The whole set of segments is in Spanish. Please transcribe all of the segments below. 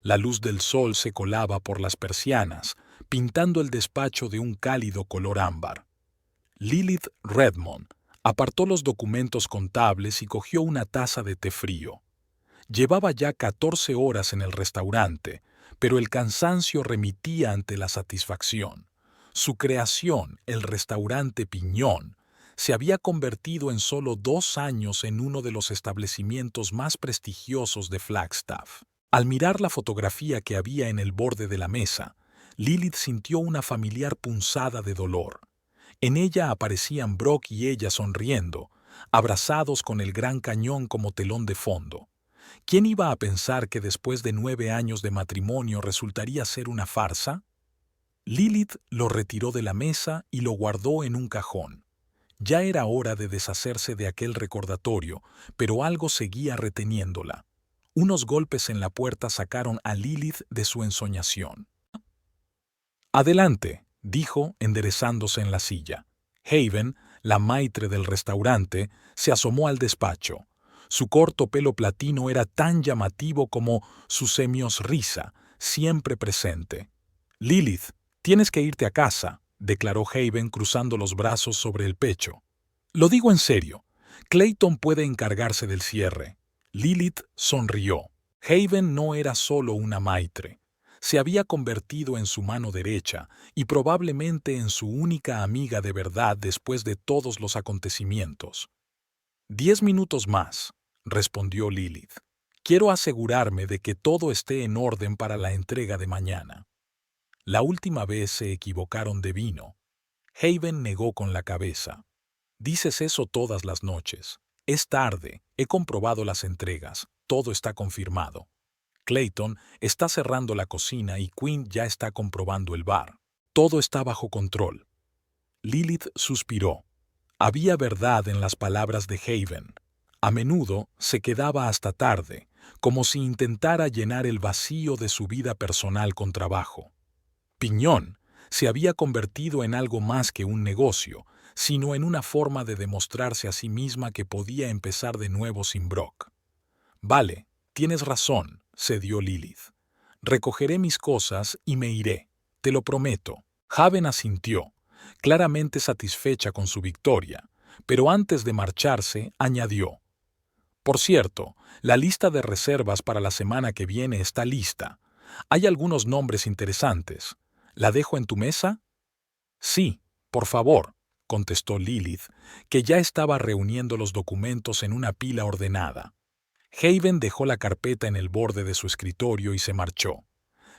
La luz del sol se colaba por las persianas, pintando el despacho de un cálido color ámbar. Lilith Redmond apartó los documentos contables y cogió una taza de té frío. Llevaba ya 14 horas en el restaurante, pero el cansancio remitía ante la satisfacción. Su creación, el restaurante Piñón, se había convertido en solo 2 años en uno de los establecimientos más prestigiosos de Flagstaff. Al mirar la fotografía que había en el borde de la mesa, Lilith sintió una familiar punzada de dolor. En ella aparecían Brock y ella sonriendo, abrazados con el Gran Cañón como telón de fondo. ¿Quién iba a pensar que después de 9 años de matrimonio resultaría ser una farsa? Lilith lo retiró de la mesa y lo guardó en un cajón. Ya era hora de deshacerse de aquel recordatorio, pero algo seguía reteniéndola. Unos golpes en la puerta sacaron a Lilith de su ensoñación. «Adelante», dijo, enderezándose en la silla. Haven, la maitre del restaurante, se asomó al despacho. Su corto pelo platino era tan llamativo como su risa, siempre presente. «Lilith, tienes que irte a casa», declaró Haven cruzando los brazos sobre el pecho. «Lo digo en serio. Clayton puede encargarse del cierre». Lilith sonrió. Haven no era solo una maitre. Se había convertido en su mano derecha y probablemente en su única amiga de verdad después de todos los acontecimientos. 10 minutos más, respondió Lilith. Quiero asegurarme de que todo esté en orden para la entrega de mañana. La última vez se equivocaron de vino. Haven negó con la cabeza. Dices eso todas las noches. Es tarde, he comprobado las entregas, todo está confirmado. Clayton está cerrando la cocina y Quinn ya está comprobando el bar. Todo está bajo control. Lilith suspiró. Había verdad en las palabras de Haven. A menudo se quedaba hasta tarde, como si intentara llenar el vacío de su vida personal con trabajo. Piñón se había convertido en algo más que un negocio, sino en una forma de demostrarse a sí misma que podía empezar de nuevo sin Brock. «Vale, tienes razón», cedió Lilith. «Recogeré mis cosas y me iré, te lo prometo». Haven asintió, claramente satisfecha con su victoria, pero antes de marcharse añadió: «Por cierto, la lista de reservas para la semana que viene está lista. Hay algunos nombres interesantes. ¿La dejo en tu mesa?» «Sí, por favor», contestó Lilith, que ya estaba reuniendo los documentos en una pila ordenada. Haven dejó la carpeta en el borde de su escritorio y se marchó.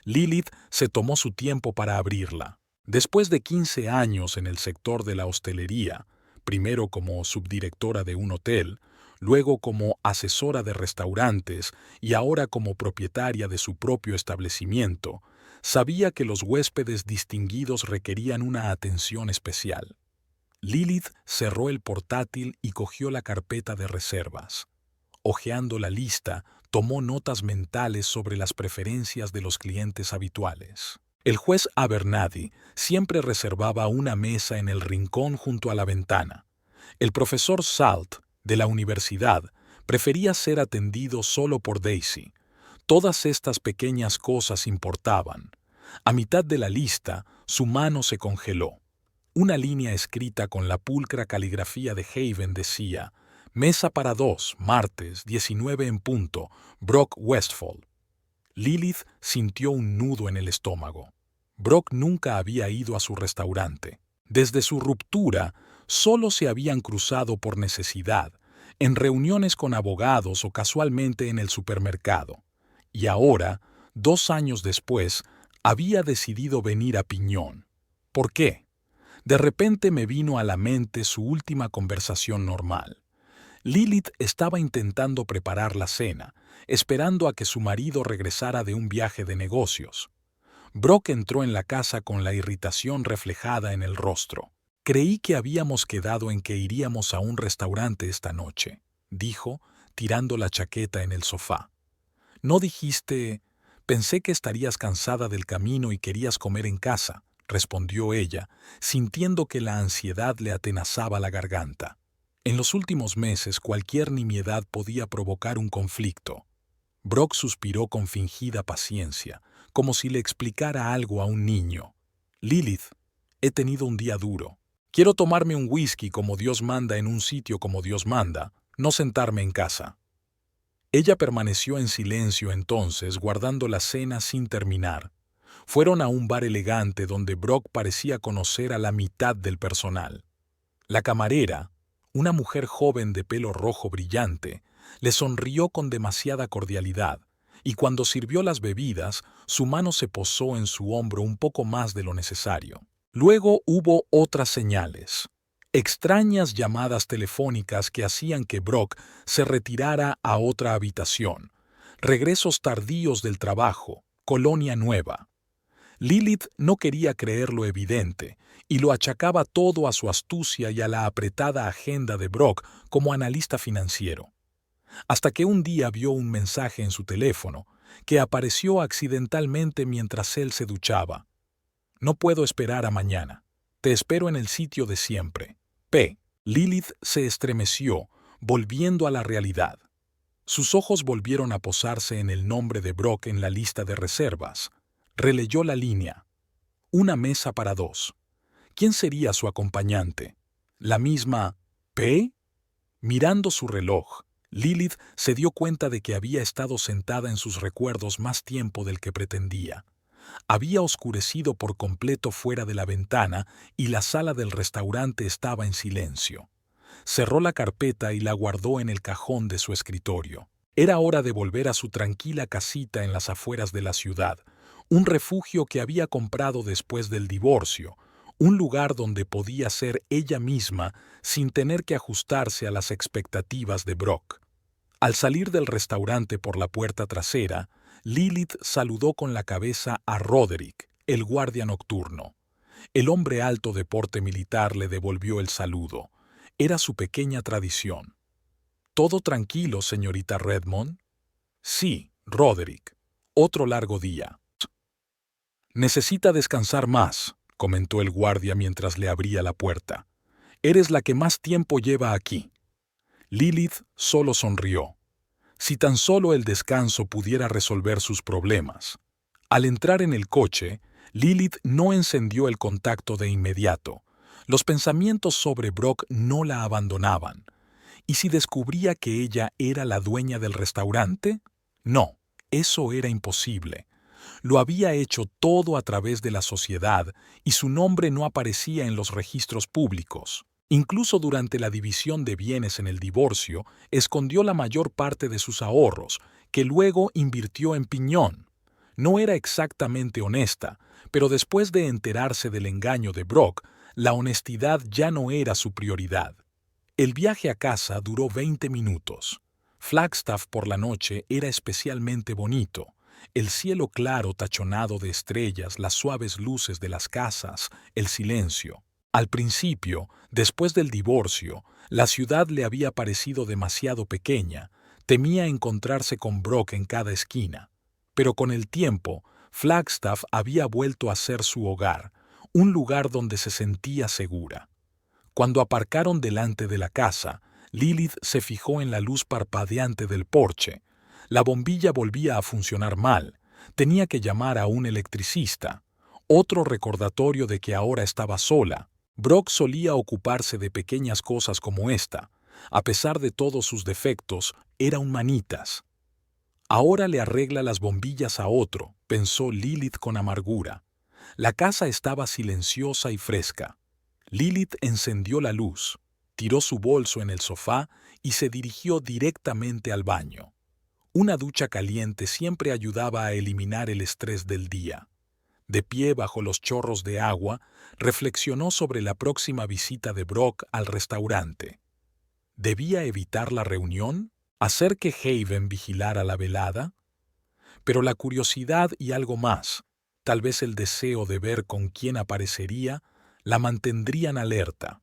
Lilith se tomó su tiempo para abrirla. Después de 15 años en el sector de la hostelería, primero como subdirectora de un hotel, luego como asesora de restaurantes y ahora como propietaria de su propio establecimiento, sabía que los huéspedes distinguidos requerían una atención especial. Lilith cerró el portátil y cogió la carpeta de reservas. Hojeando la lista, tomó notas mentales sobre las preferencias de los clientes habituales. El juez Abernathy siempre reservaba una mesa en el rincón junto a la ventana. El profesor Salt, de la universidad, prefería ser atendido solo por Daisy. Todas estas pequeñas cosas importaban. A mitad de la lista, su mano se congeló. Una línea escrita con la pulcra caligrafía de Haven decía: «Mesa para 2, martes, 19 en punto, Brock Westfall». Lilith sintió un nudo en el estómago. Brock nunca había ido a su restaurante. Desde su ruptura, solo se habían cruzado por necesidad, en reuniones con abogados o casualmente en el supermercado. Y ahora, 2 años después, había decidido venir a Piñón. ¿Por qué? De repente me vino a la mente su última conversación normal. Lilith estaba intentando preparar la cena, esperando a que su marido regresara de un viaje de negocios. Brock entró en la casa con la irritación reflejada en el rostro. «Creí que habíamos quedado en que iríamos a un restaurante esta noche», dijo, tirando la chaqueta en el sofá. «¿No dijiste? Pensé que estarías cansada del camino y querías comer en casa», respondió ella, sintiendo que la ansiedad le atenazaba la garganta. En los últimos meses cualquier nimiedad podía provocar un conflicto. Brock suspiró con fingida paciencia, como si le explicara algo a un niño. Lilith, he tenido un día duro. Quiero tomarme un whisky como Dios manda en un sitio como Dios manda, no sentarme en casa. Ella permaneció en silencio entonces, guardando la cena sin terminar. Fueron a un bar elegante donde Brock parecía conocer a la mitad del personal. La camarera, una mujer joven de pelo rojo brillante, le sonrió con demasiada cordialidad, y cuando sirvió las bebidas, su mano se posó en su hombro un poco más de lo necesario. Luego hubo otras señales, extrañas llamadas telefónicas que hacían que Brock se retirara a otra habitación, regresos tardíos del trabajo, colonia nueva. Lilith no quería creer lo evidente y lo achacaba todo a su astucia y a la apretada agenda de Brock como analista financiero. Hasta que un día vio un mensaje en su teléfono que apareció accidentalmente mientras él se duchaba. No puedo esperar a mañana. Te espero en el sitio de siempre. P. Lilith se estremeció, volviendo a la realidad. Sus ojos volvieron a posarse en el nombre de Brock en la lista de reservas. Releyó la línea. Una mesa para dos. ¿Quién sería su acompañante? ¿La misma P? Mirando su reloj, Lilith se dio cuenta de que había estado sentada en sus recuerdos más tiempo del que pretendía. Había oscurecido por completo fuera de la ventana y la sala del restaurante estaba en silencio. Cerró la carpeta y la guardó en el cajón de su escritorio. Era hora de volver a su tranquila casita en las afueras de la ciudad, un refugio que había comprado después del divorcio, un lugar donde podía ser ella misma sin tener que ajustarse a las expectativas de Brock. Al salir del restaurante por la puerta trasera, Lilith saludó con la cabeza a Roderick, el guardia nocturno. El hombre alto de porte militar le devolvió el saludo. Era su pequeña tradición. ¿Todo tranquilo, señorita Redmond? Sí, Roderick. Otro largo día. Necesita descansar más, comentó el guardia mientras le abría la puerta. Eres la que más tiempo lleva aquí. Lilith solo sonrió. Si tan solo el descanso pudiera resolver sus problemas. Al entrar en el coche, Lilith no encendió el contacto de inmediato. Los pensamientos sobre Brock no la abandonaban. ¿Y si descubría que ella era la dueña del restaurante? No, eso era imposible. Lo había hecho todo a través de la sociedad y su nombre no aparecía en los registros públicos. Incluso durante la división de bienes en el divorcio, escondió la mayor parte de sus ahorros, que luego invirtió en piñón. No era exactamente honesta, pero después de enterarse del engaño de Brock, la honestidad ya no era su prioridad. El viaje a casa duró 20 minutos. Flagstaff por la noche era especialmente bonito. El cielo claro tachonado de estrellas, las suaves luces de las casas, el silencio. Al principio, después del divorcio, la ciudad le había parecido demasiado pequeña. Temía encontrarse con Brock en cada esquina. Pero con el tiempo, Flagstaff había vuelto a ser su hogar, un lugar donde se sentía segura. Cuando aparcaron delante de la casa, Lilith se fijó en la luz parpadeante del porche. La bombilla volvía a funcionar mal. Tenía que llamar a un electricista. Otro recordatorio de que ahora estaba sola. Brock solía ocuparse de pequeñas cosas como esta. A pesar de todos sus defectos, era un manitas. Ahora le arregla las bombillas a otro, pensó Lilith con amargura. La casa estaba silenciosa y fresca. Lilith encendió la luz, tiró su bolso en el sofá y se dirigió directamente al baño. Una ducha caliente siempre ayudaba a eliminar el estrés del día. De pie bajo los chorros de agua, reflexionó sobre la próxima visita de Brock al restaurante. ¿Debía evitar la reunión? ¿Hacer que Haven vigilara la velada? Pero la curiosidad y algo más, tal vez el deseo de ver con quién aparecería, la mantendrían alerta.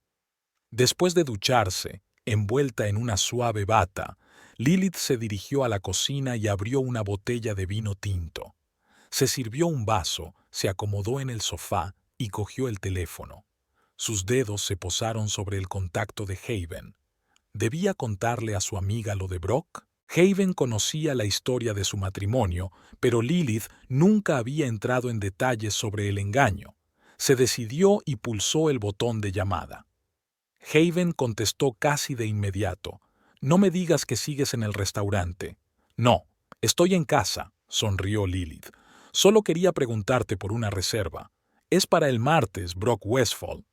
Después de ducharse, envuelta en una suave bata, Lilith se dirigió a la cocina y abrió una botella de vino tinto. Se sirvió un vaso, se acomodó en el sofá y cogió el teléfono. Sus dedos se posaron sobre el contacto de Haven. ¿Debía contarle a su amiga lo de Brock? Haven conocía la historia de su matrimonio, pero Lilith nunca había entrado en detalles sobre el engaño. Se decidió y pulsó el botón de llamada. Haven contestó casi de inmediato. «No me digas que sigues en el restaurante». «No, estoy en casa», sonrió Lilith. «Solo quería preguntarte por una reserva. Es para el martes, Brock Westfall».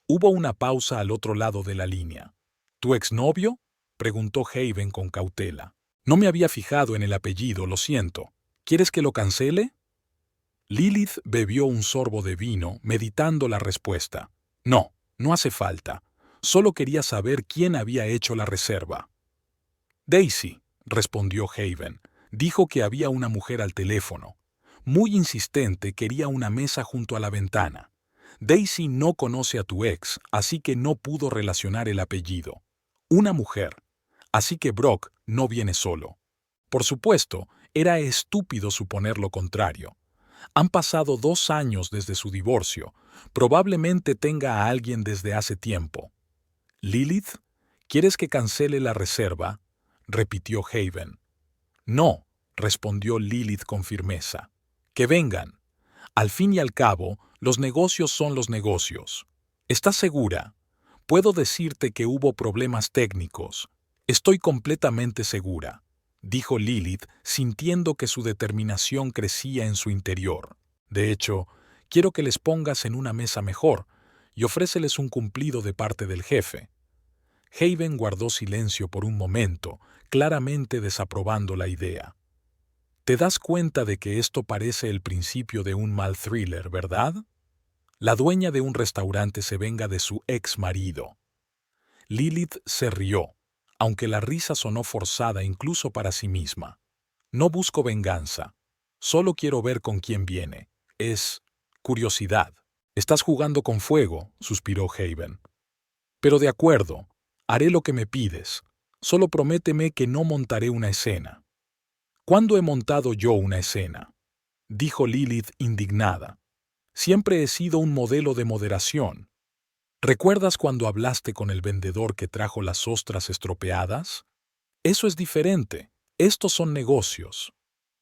Hubo una pausa al otro lado de la línea. «¿Tu exnovio?», preguntó Haven con cautela. «No me había fijado en el apellido, lo siento. ¿Quieres que lo cancele?». Lilith bebió un sorbo de vino, meditando la respuesta. «No, no hace falta. Solo quería saber quién había hecho la reserva». «Daisy», respondió Haven. «Dijo que había una mujer al teléfono. Muy insistente, quería una mesa junto a la ventana. Daisy no conoce a tu ex, así que no pudo relacionar el apellido. Una mujer. Así que Brock no viene solo». Por supuesto, era estúpido suponer lo contrario. Han pasado 2 años desde su divorcio. Probablemente tenga a alguien desde hace tiempo. «Lilith, ¿quieres que cancele la reserva?», repitió Haven. «No», respondió Lilith con firmeza. «Que vengan. Al fin y al cabo, los negocios son los negocios. ¿Estás segura? Puedo decirte que hubo problemas técnicos. Estoy completamente segura», dijo Lilith, sintiendo que su determinación crecía en su interior. «De hecho, quiero que les pongas en una mesa mejor y ofréceles un cumplido de parte del jefe». Haven guardó silencio por un momento, claramente desaprobando la idea. «Te das cuenta de que esto parece el principio de un mal thriller, ¿verdad? La dueña de un restaurante se venga de su ex marido». Lilith se rió, aunque la risa sonó forzada incluso para sí misma. «No busco venganza. Solo quiero ver con quién viene. Es curiosidad». «Estás jugando con fuego», suspiró Haven. «Pero de acuerdo, haré lo que me pides. Solo prométeme que no montaré una escena». «¿Cuándo he montado yo una escena?», dijo Lilith indignada. «Siempre he sido un modelo de moderación. ¿Recuerdas cuando hablaste con el vendedor que trajo las ostras estropeadas? Eso es diferente. Estos son negocios».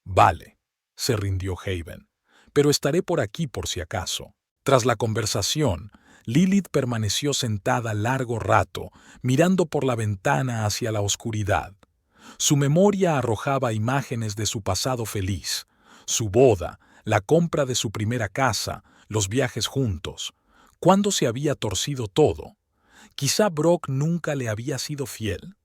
«Vale», se rindió Haven, «pero estaré por aquí por si acaso». Tras la conversación, Lilith permaneció sentada largo rato, mirando por la ventana hacia la oscuridad. Su memoria arrojaba imágenes de su pasado feliz, su boda, la compra de su primera casa, los viajes juntos. ¿Cuándo se había torcido todo? Quizá Brock nunca le había sido fiel.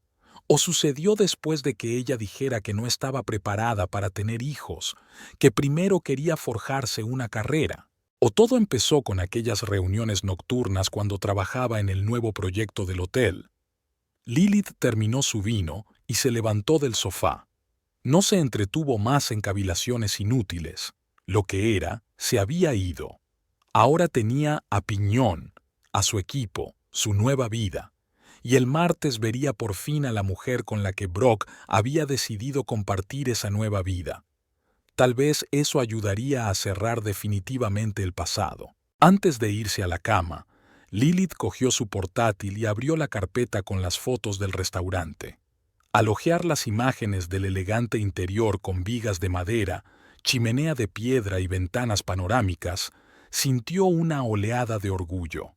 ¿O sucedió después de que ella dijera que no estaba preparada para tener hijos, que primero quería forjarse una carrera? ¿O todo empezó con aquellas reuniones nocturnas cuando trabajaba en el nuevo proyecto del hotel? Lilith terminó su vino y se levantó del sofá. No se entretuvo más en cavilaciones inútiles. Lo que era, se había ido. Ahora tenía a Piñón, a su equipo, su nueva vida. Y el martes vería por fin a la mujer con la que Brock había decidido compartir esa nueva vida. Tal vez eso ayudaría a cerrar definitivamente el pasado. Antes de irse a la cama, Lilith cogió su portátil y abrió la carpeta con las fotos del restaurante. Al hojear las imágenes del elegante interior con vigas de madera, chimenea de piedra y ventanas panorámicas, sintió una oleada de orgullo.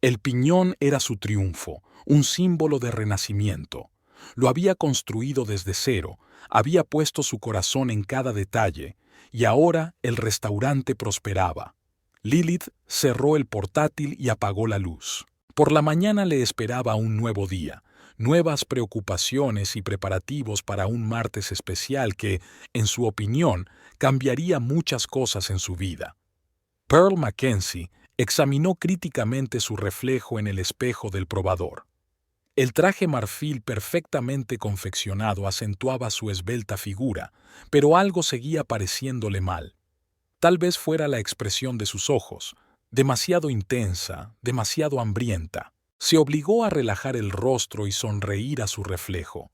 El piñón era su triunfo, un símbolo de renacimiento. Lo había construido desde cero, había puesto su corazón en cada detalle, y ahora el restaurante prosperaba. Lilith cerró el portátil y apagó la luz. Por la mañana le esperaba un nuevo día, nuevas preocupaciones y preparativos para un martes especial que, en su opinión, cambiaría muchas cosas en su vida. Pearl Mackenzie examinó críticamente su reflejo en el espejo del probador. El traje marfil perfectamente confeccionado acentuaba su esbelta figura, pero algo seguía pareciéndole mal. Tal vez fuera la expresión de sus ojos, demasiado intensa, demasiado hambrienta. Se obligó a relajar el rostro y sonreír a su reflejo.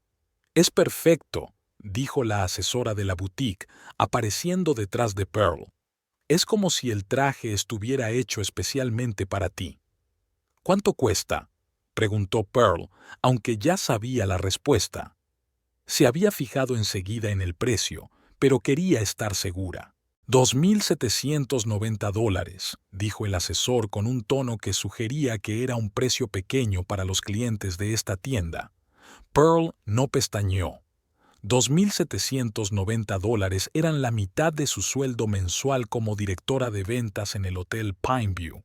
«Es perfecto», dijo la asesora de la boutique, apareciendo detrás de Pearl. «Es como si el traje estuviera hecho especialmente para ti». «¿Cuánto cuesta?», preguntó Pearl, aunque ya sabía la respuesta. Se había fijado enseguida en el precio, pero quería estar segura. $2,790, dijo el asesor con un tono que sugería que era un precio pequeño para los clientes de esta tienda. Pearl no pestañeó. $2,790 eran la mitad de su sueldo mensual como directora de ventas en el Hotel Pineview,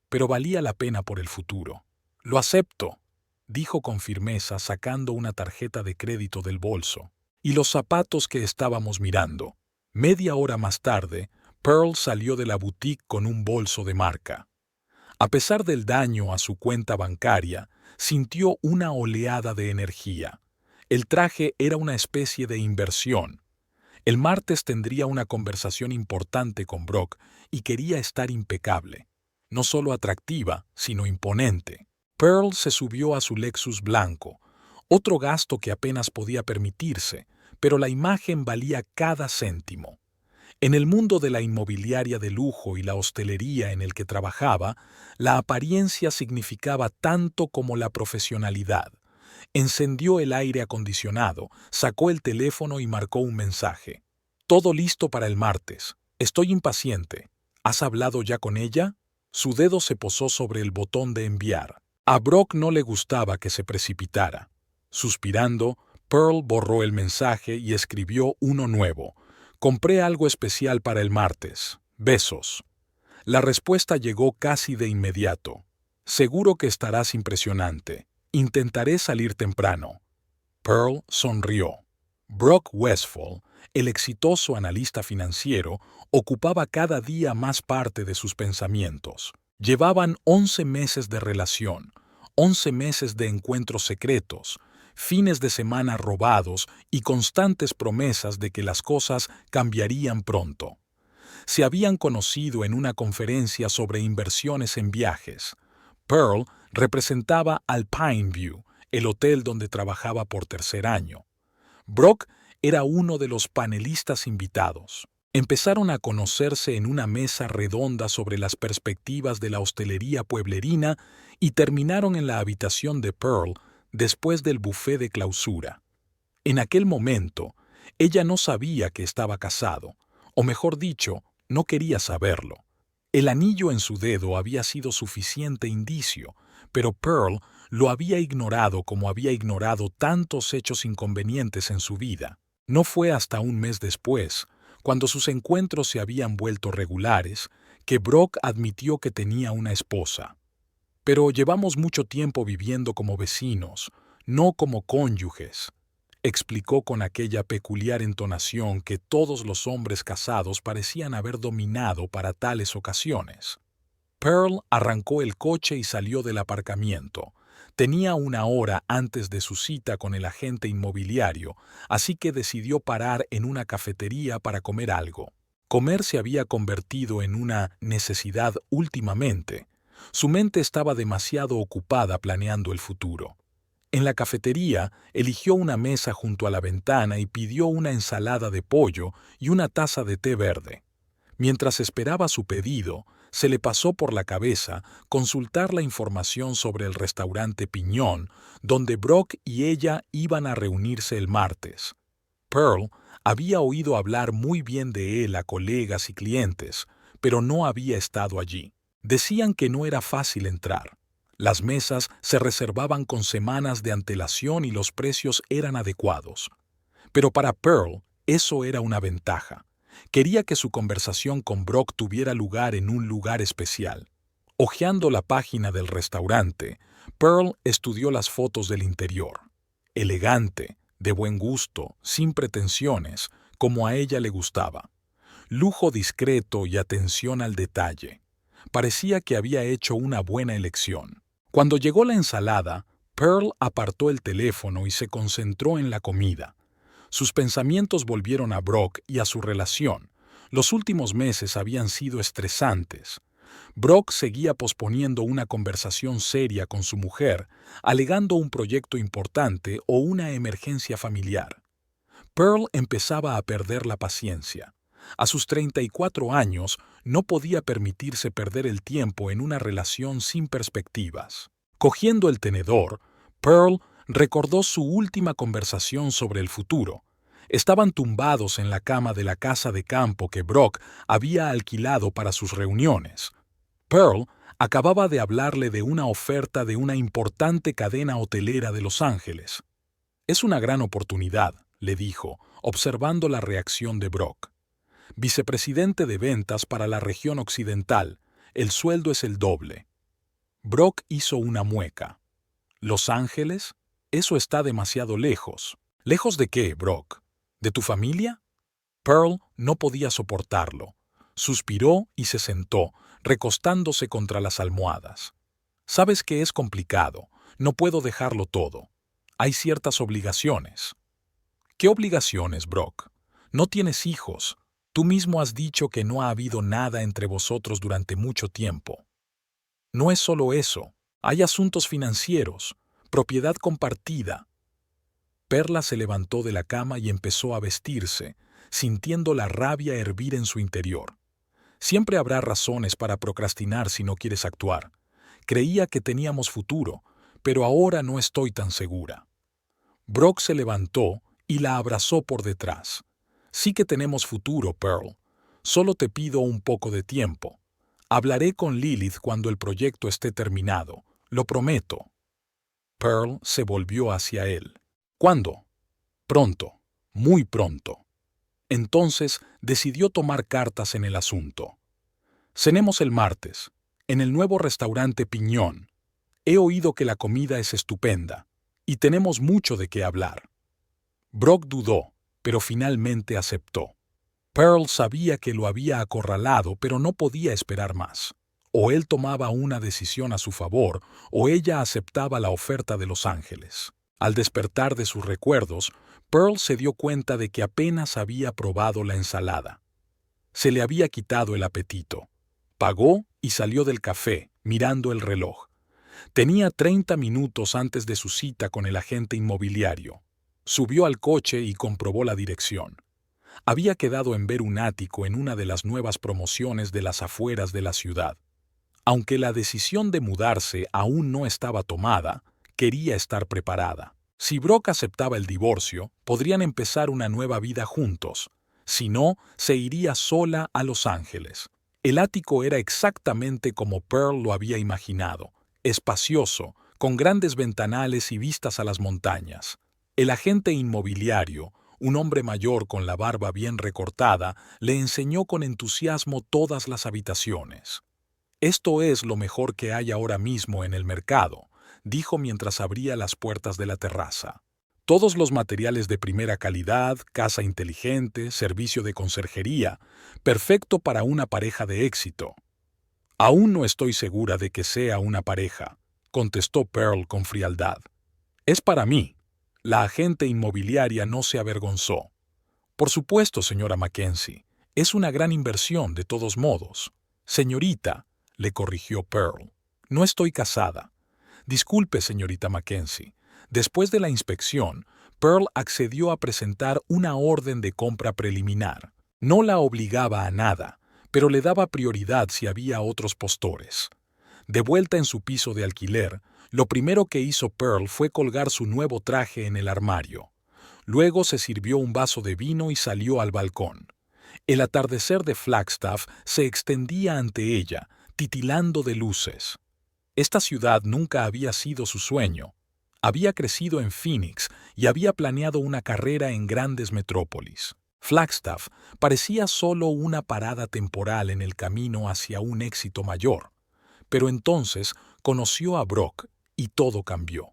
pero valía la pena por el futuro. Lo acepto, dijo con firmeza sacando una tarjeta de crédito del bolso. Y los zapatos que estábamos mirando. Media hora más tarde, Pearl salió de la boutique con un bolso de marca. A pesar del daño a su cuenta bancaria, sintió una oleada de energía. El traje era una especie de inversión. El martes tendría una conversación importante con Brock y quería estar impecable. No solo atractiva, sino imponente. Pearl se subió a su Lexus blanco, otro gasto que apenas podía permitirse, pero la imagen valía cada céntimo. En el mundo de la inmobiliaria de lujo y la hostelería en el que trabajaba, la apariencia significaba tanto como la profesionalidad. Encendió el aire acondicionado, sacó el teléfono y marcó un mensaje. Todo listo para el martes. Estoy impaciente. ¿Has hablado ya con ella? Su dedo se posó sobre el botón de enviar. A Brock no le gustaba que se precipitara. Suspirando, Pearl borró el mensaje y escribió uno nuevo. Compré algo especial para el martes. Besos. La respuesta llegó casi de inmediato. Seguro que estarás impresionante. Intentaré salir temprano. Pearl sonrió. Brock Westphal, el exitoso analista financiero, ocupaba cada día más parte de sus pensamientos. Llevaban 11 meses de relación, 11 meses de encuentros secretos, fines de semana robados y constantes promesas de que las cosas cambiarían pronto. Se habían conocido en una conferencia sobre inversiones en viajes. Pearl representaba al Pineview, el hotel donde trabajaba por tercer año. Brock era uno de los panelistas invitados. Empezaron a conocerse en una mesa redonda sobre las perspectivas de la hostelería pueblerina y terminaron en la habitación de Pearl después del buffet de clausura. En aquel momento, ella no sabía que estaba casado, o mejor dicho, no quería saberlo. El anillo en su dedo había sido suficiente indicio, pero Pearl lo había ignorado como había ignorado tantos hechos inconvenientes en su vida. No fue hasta un mes después, cuando sus encuentros se habían vuelto regulares, que Brock admitió que tenía una esposa. Pero llevamos mucho tiempo viviendo como vecinos, no como cónyuges, explicó con aquella peculiar entonación que todos los hombres casados parecían haber dominado para tales ocasiones. Pearl arrancó el coche y salió del aparcamiento. Tenía una hora antes de su cita con el agente inmobiliario, así que decidió parar en una cafetería para comer algo. Comer se había convertido en una necesidad últimamente. Su mente estaba demasiado ocupada planeando el futuro. En la cafetería, eligió una mesa junto a la ventana y pidió una ensalada de pollo y una taza de té verde. Mientras esperaba su pedido, se le pasó por la cabeza consultar la información sobre el restaurante Piñón, donde Brock y ella iban a reunirse el martes. Pearl había oído hablar muy bien de él a colegas y clientes, pero no había estado allí. Decían que no era fácil entrar. Las mesas se reservaban con semanas de antelación y los precios eran adecuados. Pero para Pearl eso era una ventaja. Quería que su conversación con Brock tuviera lugar en un lugar especial. Hojeando la página del restaurante, Pearl estudió las fotos del interior. Elegante, de buen gusto, sin pretensiones, como a ella le gustaba. Lujo discreto y atención al detalle. Parecía que había hecho una buena elección. Cuando llegó la ensalada, Pearl apartó el teléfono y se concentró en la comida. Sus pensamientos volvieron a Brock y a su relación. Los últimos meses habían sido estresantes. Brock seguía posponiendo una conversación seria con su mujer, alegando un proyecto importante o una emergencia familiar. Pearl empezaba a perder la paciencia. A sus 34 años no podía permitirse perder el tiempo en una relación sin perspectivas. Cogiendo el tenedor, Pearl Recordó su última conversación sobre el futuro. Estaban tumbados en la cama de la casa de campo que Brock había alquilado para sus reuniones. Pearl acababa de hablarle de una oferta de una importante cadena hotelera de Los Ángeles. «Es una gran oportunidad», le dijo, observando la reacción de Brock. «Vicepresidente de ventas para la región occidental. El sueldo es el doble». Brock hizo una mueca. «¿Los Ángeles? Eso está demasiado lejos». «¿Lejos de qué, Brock? ¿De tu familia?» Pearl no podía soportarlo. Suspiró y se sentó, recostándose contra las almohadas. «Sabes que es complicado. No puedo dejarlo todo. Hay ciertas obligaciones». «¿Qué obligaciones, Brock? No tienes hijos. Tú mismo has dicho que no ha habido nada entre vosotros durante mucho tiempo». «No es solo eso. Hay asuntos financieros, propiedad compartida». Perla se levantó de la cama y empezó a vestirse, sintiendo la rabia hervir en su interior. Siempre habrá razones para procrastinar si no quieres actuar. Creía que teníamos futuro, pero ahora no estoy tan segura. Brock se levantó y la abrazó por detrás. «Sí que tenemos futuro, Pearl. Solo te pido un poco de tiempo. Hablaré con Lilith cuando el proyecto esté terminado. Lo prometo». Pearl se volvió hacia él. «¿Cuándo?» «Pronto. Muy pronto». Entonces decidió tomar cartas en el asunto. «Cenemos el martes, en el nuevo restaurante Piñón. He oído que la comida es estupenda, y tenemos mucho de qué hablar». Brock dudó, pero finalmente aceptó. Pearl sabía que lo había acorralado, pero no podía esperar más. O él tomaba una decisión a su favor, o ella aceptaba la oferta de Los Ángeles. Al despertar de sus recuerdos, Pearl se dio cuenta de que apenas había probado la ensalada. Se le había quitado el apetito. Pagó y salió del café, mirando el reloj. Tenía 30 minutos antes de su cita con el agente inmobiliario. Subió al coche y comprobó la dirección. Había quedado en ver un ático en una de las nuevas promociones de las afueras de la ciudad. Aunque la decisión de mudarse aún no estaba tomada, quería estar preparada. Si Brock aceptaba el divorcio, podrían empezar una nueva vida juntos. Si no, se iría sola a Los Ángeles. El ático era exactamente como Pearl lo había imaginado, espacioso, con grandes ventanales y vistas a las montañas. El agente inmobiliario, un hombre mayor con la barba bien recortada, le enseñó con entusiasmo todas las habitaciones. «Esto es lo mejor que hay ahora mismo en el mercado», dijo mientras abría las puertas de la terraza. «Todos los materiales de primera calidad, casa inteligente, servicio de conserjería, perfecto para una pareja de éxito». «Aún no estoy segura de que sea una pareja», contestó Pearl con frialdad. «Es para mí». La agente inmobiliaria no se avergonzó. «Por supuesto, señora Mackenzie. Es una gran inversión, de todos modos». «Señorita», le corrigió Pearl. «No estoy casada». «Disculpe, señorita Mackenzie». Después de la inspección, Pearl accedió a presentar una orden de compra preliminar. No la obligaba a nada, pero le daba prioridad si había otros postores. De vuelta en su piso de alquiler, lo primero que hizo Pearl fue colgar su nuevo traje en el armario. Luego se sirvió un vaso de vino y salió al balcón. El atardecer de Flagstaff se extendía ante ella, titilando de luces. Esta ciudad nunca había sido su sueño. Había crecido en Phoenix y había planeado una carrera en grandes metrópolis. Flagstaff parecía solo una parada temporal en el camino hacia un éxito mayor. Pero entonces conoció a Brock y todo cambió.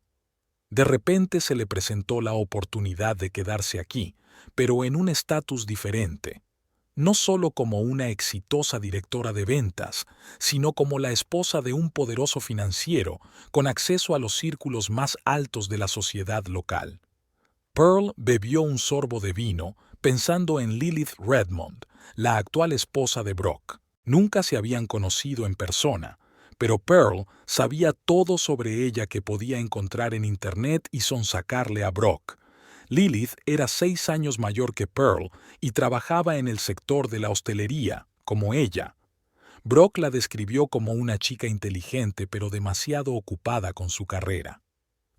De repente se le presentó la oportunidad de quedarse aquí, pero en un estatus diferente. No solo como una exitosa directora de ventas, sino como la esposa de un poderoso financiero con acceso a los círculos más altos de la sociedad local. Pearl bebió un sorbo de vino pensando en Lilith Redmond, la actual esposa de Brock. Nunca se habían conocido en persona, pero Pearl sabía todo sobre ella que podía encontrar en Internet y sonsacarle a Brock. Lilith era 6 años mayor que Pearl y trabajaba en el sector de la hostelería, como ella. Brock la describió como una chica inteligente pero demasiado ocupada con su carrera.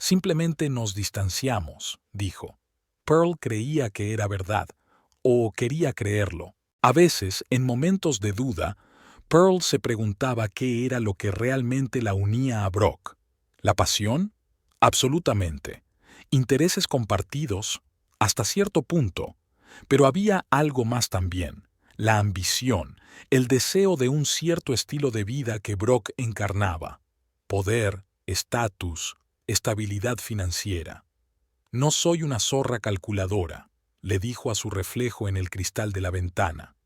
Simplemente nos distanciamos, dijo. Pearl creía que era verdad, o quería creerlo. A veces, en momentos de duda, Pearl se preguntaba qué era lo que realmente la unía a Brock. ¿La pasión? Absolutamente. Intereses compartidos, hasta cierto punto. Pero había algo más también: la ambición, el deseo de un cierto estilo de vida que Brock encarnaba. Poder, estatus, estabilidad financiera. «No soy una zorra calculadora», le dijo a su reflejo en el cristal de la ventana.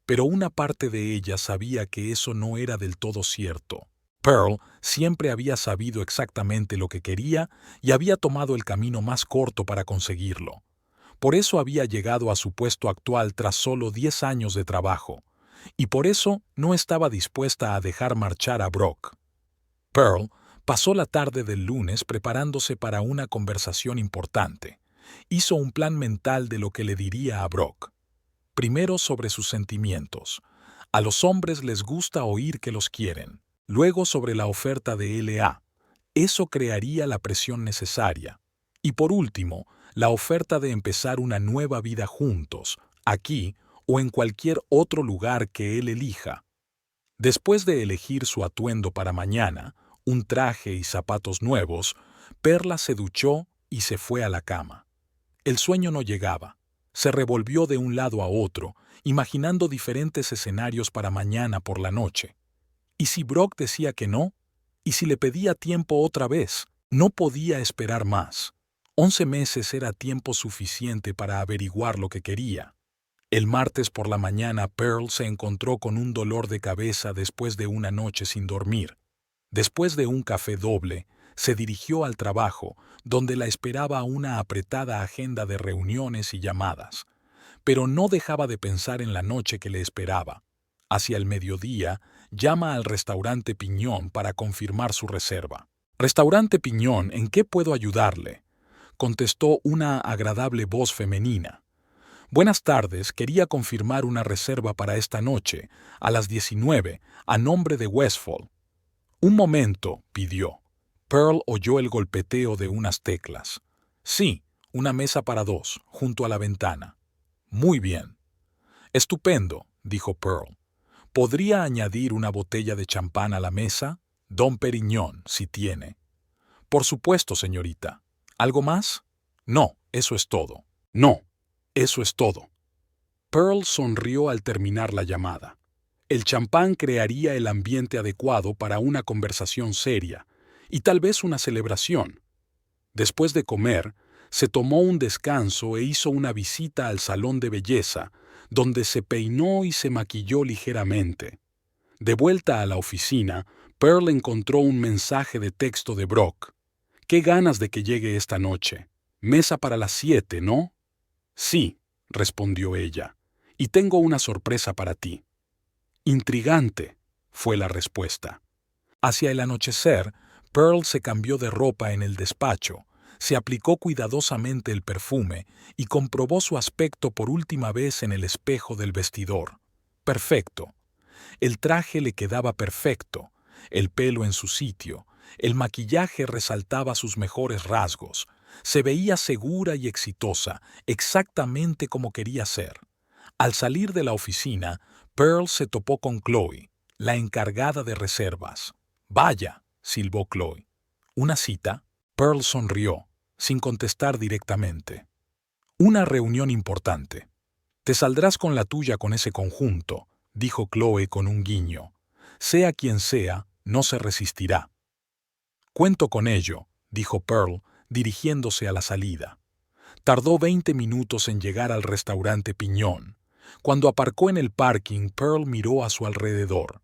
Pero una parte de ella sabía que eso no era del todo cierto. Pearl siempre había sabido exactamente lo que quería y había tomado el camino más corto para conseguirlo. Por eso había llegado a su puesto actual tras solo 10 años de trabajo, y por eso no estaba dispuesta a dejar marchar a Brock. Pearl pasó la tarde del lunes preparándose para una conversación importante. Hizo un plan mental de lo que le diría a Brock. Primero, sobre sus sentimientos. A los hombres les gusta oír que los quieren. Luego, sobre la oferta de LA. Eso crearía la presión necesaria. Y por último, la oferta de empezar una nueva vida juntos, aquí o en cualquier otro lugar que él elija. Después de elegir su atuendo para mañana, un traje y zapatos nuevos, Perla se duchó y se fue a la cama. El sueño no llegaba. Se revolvió de un lado a otro, imaginando diferentes escenarios para mañana por la noche. ¿Y si Brock decía que no? ¿Y si le pedía tiempo otra vez? No podía esperar más. 11 meses era tiempo suficiente para averiguar lo que quería. El martes por la mañana Pearl se encontró con un dolor de cabeza después de una noche sin dormir. Después de un café doble, se dirigió al trabajo, donde la esperaba una apretada agenda de reuniones y llamadas. Pero no dejaba de pensar en la noche que le esperaba. Hacia el mediodía, llama al restaurante Piñón para confirmar su reserva. «Restaurante Piñón, ¿en qué puedo ayudarle?», contestó una agradable voz femenina. «Buenas tardes, quería confirmar una reserva para esta noche, a las 19, a nombre de Westfall». «Un momento», pidió. Pearl oyó el golpeteo de unas teclas. «Sí, una mesa para 2, junto a la ventana». «Muy bien». «Estupendo», dijo Pearl. «¿Podría añadir una botella de champán a la mesa? Dom Perignon, si tiene». «Por supuesto, señorita». «¿Algo más?» «No, eso es todo». «No, eso es todo». Pearl sonrió al terminar la llamada. El champán crearía el ambiente adecuado para una conversación seria y tal vez una celebración. Después de comer, se tomó un descanso e hizo una visita al salón de belleza, donde se peinó y se maquilló ligeramente. De vuelta a la oficina, Pearl encontró un mensaje de texto de Brock. «Qué ganas de que llegue esta noche. Mesa para las 7, ¿no?» «Sí», respondió ella, «y tengo una sorpresa para ti». «Intrigante», fue la respuesta. Hacia el anochecer, Pearl se cambió de ropa en el despacho, se aplicó cuidadosamente el perfume y comprobó su aspecto por última vez en el espejo del vestidor. Perfecto. El traje le quedaba perfecto, el pelo en su sitio, el maquillaje resaltaba sus mejores rasgos. Se veía segura y exitosa, exactamente como quería ser. Al salir de la oficina, Pearl se topó con Chloe, la encargada de reservas. «Vaya», silbó Chloe. «¿Una cita?» Pearl sonrió, sin contestar directamente. «Una reunión importante». «Te saldrás con la tuya con ese conjunto», dijo Chloe con un guiño. «Sea quien sea, no se resistirá». «Cuento con ello», dijo Pearl, dirigiéndose a la salida. Tardó 20 minutos en llegar al restaurante Piñón. Cuando aparcó en el parking, Pearl miró a su alrededor.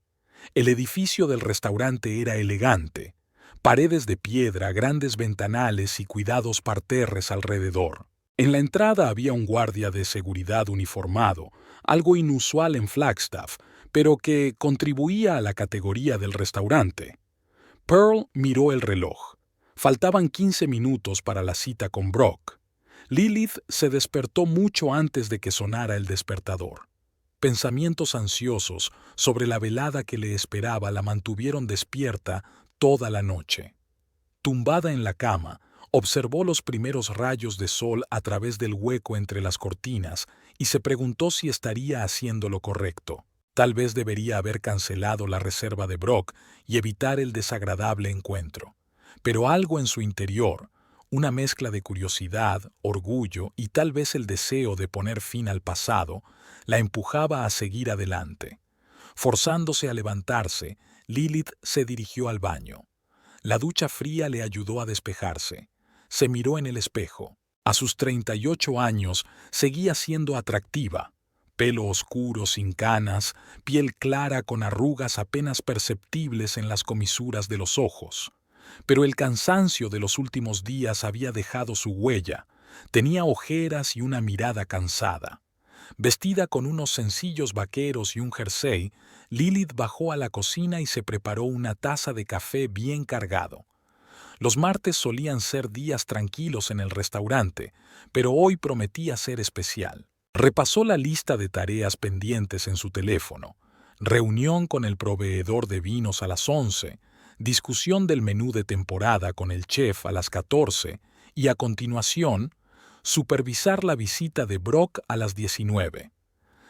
El edificio del restaurante era elegante. Paredes de piedra, grandes ventanales y cuidados parterres alrededor. En la entrada había un guardia de seguridad uniformado, algo inusual en Flagstaff, pero que contribuía a la categoría del restaurante. Pearl miró el reloj. Faltaban 15 minutos para la cita con Brock. Lilith se despertó mucho antes de que sonara el despertador. Pensamientos ansiosos sobre la velada que le esperaba la mantuvieron despierta toda la noche. Tumbada en la cama, Observó los primeros rayos de sol a través del hueco entre las cortinas y se preguntó si estaría haciendo lo correcto. Tal vez debería haber cancelado la reserva de Brock y evitar el desagradable encuentro. Pero algo en su interior, una mezcla de curiosidad, orgullo y tal vez el deseo de poner fin al pasado, la empujaba a seguir adelante. Forzándose a levantarse, Lilith se dirigió al baño. La ducha fría le ayudó a despejarse. Se miró en el espejo. A sus 38 años seguía siendo atractiva. Pelo oscuro sin canas, piel clara con arrugas apenas perceptibles en las comisuras de los ojos. Pero el cansancio de los últimos días había dejado su huella. Tenía ojeras y una mirada cansada. Vestida con unos sencillos vaqueros y un jersey, Lilith bajó a la cocina y se preparó una taza de café bien cargado. Los martes solían ser días tranquilos en el restaurante, pero hoy prometía ser especial. Repasó la lista de tareas pendientes en su teléfono. Reunión con el proveedor de vinos a las 11, discusión del menú de temporada con el chef a las 14 y, a continuación, supervisar la visita de Brock a las 19.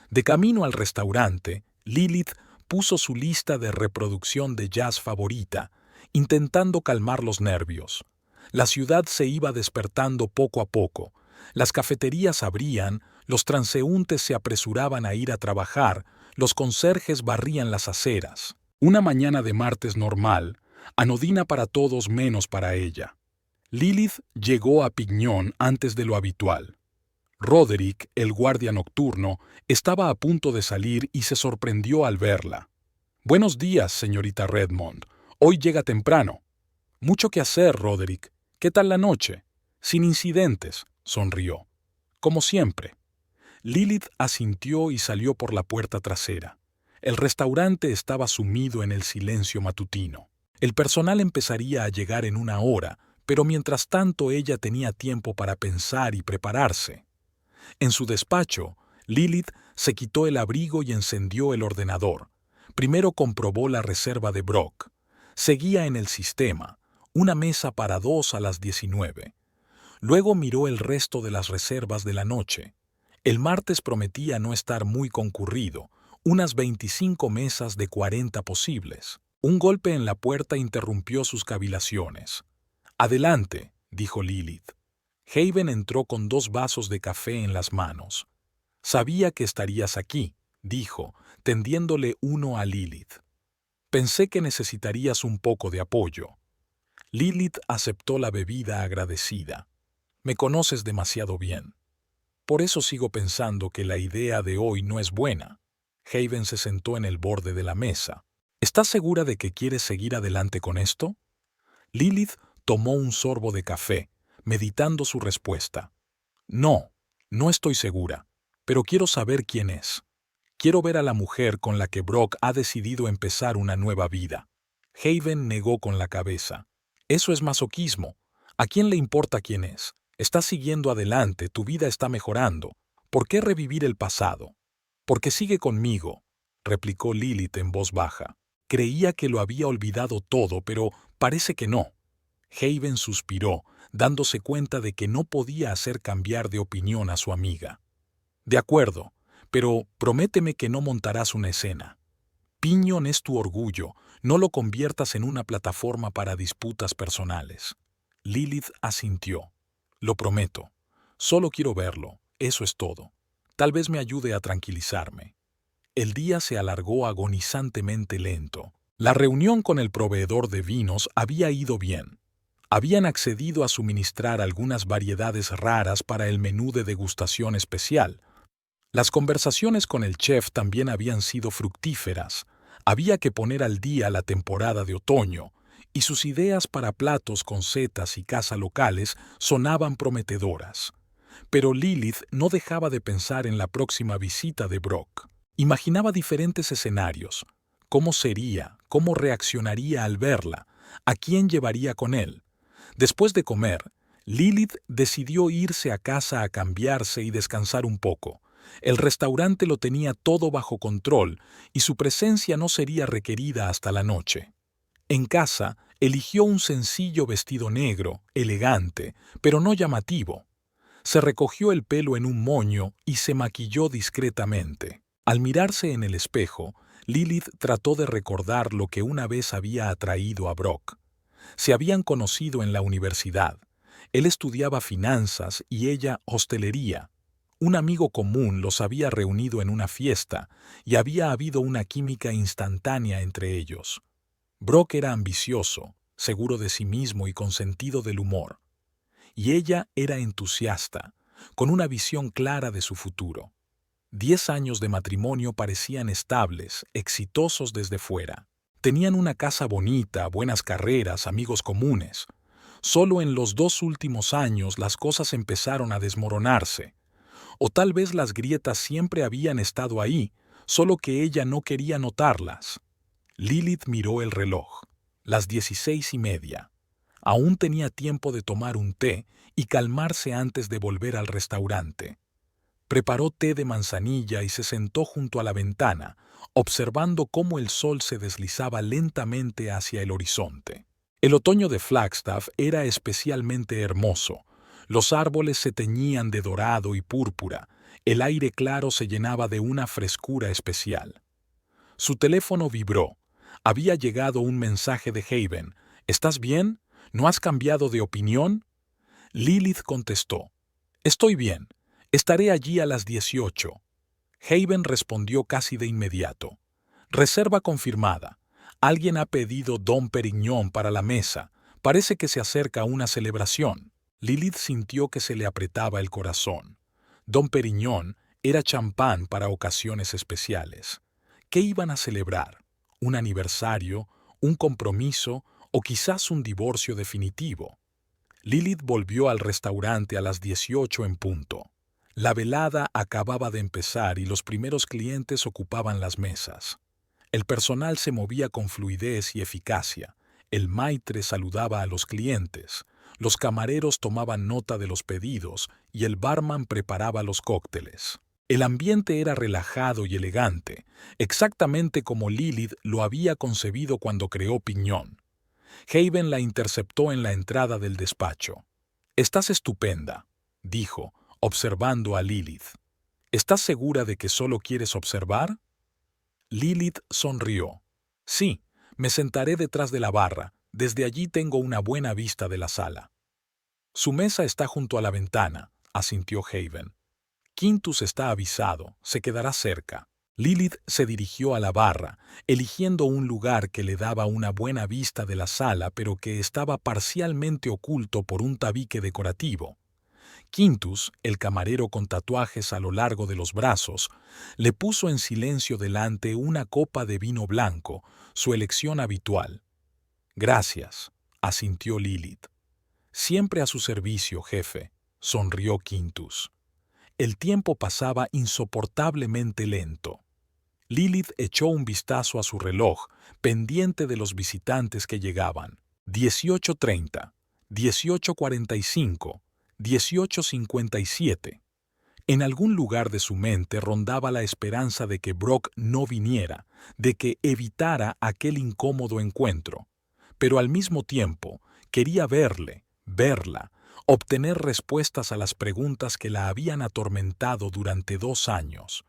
De camino al restaurante, Lilith puso su lista de reproducción de jazz favorita, intentando calmar los nervios. La ciudad se iba despertando poco a poco. Las cafeterías abrían, los transeúntes se apresuraban a ir a trabajar, los conserjes barrían las aceras. Una mañana de martes normal, anodina para todos menos para ella. Lilith llegó a Pignon antes de lo habitual. Roderick, el guardia nocturno, estaba a punto de salir y se sorprendió al verla. «Buenos días, señorita Redmond. Hoy llega temprano». «Mucho que hacer, Roderick. ¿Qué tal la noche?» «Sin incidentes», sonrió. «Como siempre». Lilith asintió y salió por la puerta trasera. El restaurante estaba sumido en el silencio matutino. El personal empezaría a llegar en una hora, pero mientras tanto ella tenía tiempo para pensar y prepararse. En su despacho, Lilith se quitó el abrigo y encendió el ordenador. Primero comprobó la reserva de Brock. Seguía en el sistema, una mesa para 2 a las 19. Luego miró el resto de las reservas de la noche. El martes prometía no estar muy concurrido, unas 25 mesas de 40 posibles. Un golpe en la puerta interrumpió sus cavilaciones. «Adelante», dijo Lilith. Haven entró con 2 vasos de café en las manos. «Sabía que estarías aquí», dijo, tendiéndole uno a Lilith. «Pensé que necesitarías un poco de apoyo». Lilith aceptó la bebida agradecida. «Me conoces demasiado bien. Por eso sigo pensando que la idea de hoy no es buena». Haven se sentó en el borde de la mesa. «¿Estás segura de que quieres seguir adelante con esto?» Lilith tomó un sorbo de café, meditando su respuesta. «No, no estoy segura, pero quiero saber quién es. Quiero ver a la mujer con la que Brock ha decidido empezar una nueva vida». Haven negó con la cabeza. «Eso es masoquismo. ¿A quién le importa quién es? Estás siguiendo adelante, tu vida está mejorando. ¿Por qué revivir el pasado?» «Porque sigue conmigo», replicó Lilith en voz baja. Creía que lo había olvidado todo, pero parece que no. Haven suspiró, dándose cuenta de que no podía hacer cambiar de opinión a su amiga. «De acuerdo, pero prométeme que no montarás una escena. Pignon es tu orgullo, no lo conviertas en una plataforma para disputas personales». Lilith asintió. «Lo prometo. Solo quiero verlo, eso es todo. Tal vez me ayude a tranquilizarme». El día se alargó agonizantemente lento. La reunión con el proveedor de vinos había ido bien. Habían accedido a suministrar algunas variedades raras para el menú de degustación especial. Las conversaciones con el chef también habían sido fructíferas. Había que poner al día la temporada de otoño, y sus ideas para platos con setas y caza locales sonaban prometedoras. Pero Lilith no dejaba de pensar en la próxima visita de Brock. Imaginaba diferentes escenarios. ¿Cómo sería? ¿Cómo reaccionaría al verla? ¿A quién llevaría con él? Después de comer, Lilith decidió irse a casa a cambiarse y descansar un poco. El restaurante lo tenía todo bajo control y su presencia no sería requerida hasta la noche. En casa, Eligió un sencillo vestido negro, elegante, pero no llamativo. Se recogió el pelo en un moño y se maquilló discretamente. Al mirarse en el espejo, Lilith trató de recordar lo que una vez había atraído a Brock. Se habían conocido en la universidad. Él estudiaba finanzas y ella hostelería. Un amigo común los había reunido en una fiesta y había habido una química instantánea entre ellos. Brock era ambicioso, seguro de sí mismo y con sentido del humor. Y ella era entusiasta, con una visión clara de su futuro. 10 años de matrimonio parecían estables, exitosos desde fuera. Tenían una casa bonita, buenas carreras, amigos comunes. Solo en los 2 últimos años las cosas empezaron a desmoronarse. O tal vez las grietas siempre habían estado ahí, solo que ella no quería notarlas. Lilith miró el reloj. Las 16:30. Aún tenía tiempo de tomar un té y calmarse antes de volver al restaurante. Preparó té de manzanilla y se sentó junto a la ventana, observando cómo el sol se deslizaba lentamente hacia el horizonte. El otoño de Flagstaff era especialmente hermoso. Los árboles se teñían de dorado y púrpura. El aire claro se llenaba de una frescura especial. Su teléfono vibró. Había llegado un mensaje de Haven. ¿Estás bien? ¿No has cambiado de opinión? Lilith contestó. Estoy bien. Estaré allí a las 18. Haven respondió casi de inmediato. Reserva confirmada. Alguien ha pedido Dom Perignon para la mesa. Parece que se acerca una celebración. Lilith sintió que se le apretaba el corazón. Dom Perignon era champán para ocasiones especiales. ¿Qué iban a celebrar? ¿Un aniversario? ¿Un compromiso? ¿O quizás un divorcio definitivo? Lilith volvió al restaurante a las 18 en punto. La velada acababa de empezar y los primeros clientes ocupaban las mesas. El personal se movía con fluidez y eficacia. El maitre saludaba a los clientes. Los camareros tomaban nota de los pedidos y el barman preparaba los cócteles. El ambiente era relajado y elegante, exactamente como Lilith lo había concebido cuando creó Piñón. Haven la interceptó en la entrada del despacho. «Estás estupenda», dijo, observando a Lilith. «¿Estás segura de que solo quieres observar?» Lilith sonrió. «Sí, me sentaré detrás de la barra. Desde allí tengo una buena vista de la sala». «Su mesa está junto a la ventana», asintió Haven. «Quintus está avisado, se quedará cerca». Lilith se dirigió a la barra, eligiendo un lugar que le daba una buena vista de la sala, pero que estaba parcialmente oculto por un tabique decorativo. Quintus, el camarero con tatuajes a lo largo de los brazos, le puso en silencio delante una copa de vino blanco, su elección habitual. «Gracias», asintió Lilith. «Siempre a su servicio, jefe», sonrió Quintus. El tiempo pasaba insoportablemente lento. Lilith echó un vistazo a su reloj, pendiente de los visitantes que llegaban. 18:30, 18:45, 18:57. En algún lugar de su mente rondaba la esperanza de que Brock no viniera, de que evitara aquel incómodo encuentro. Pero al mismo tiempo quería verla, obtener respuestas a las preguntas que la habían atormentado durante 2 años.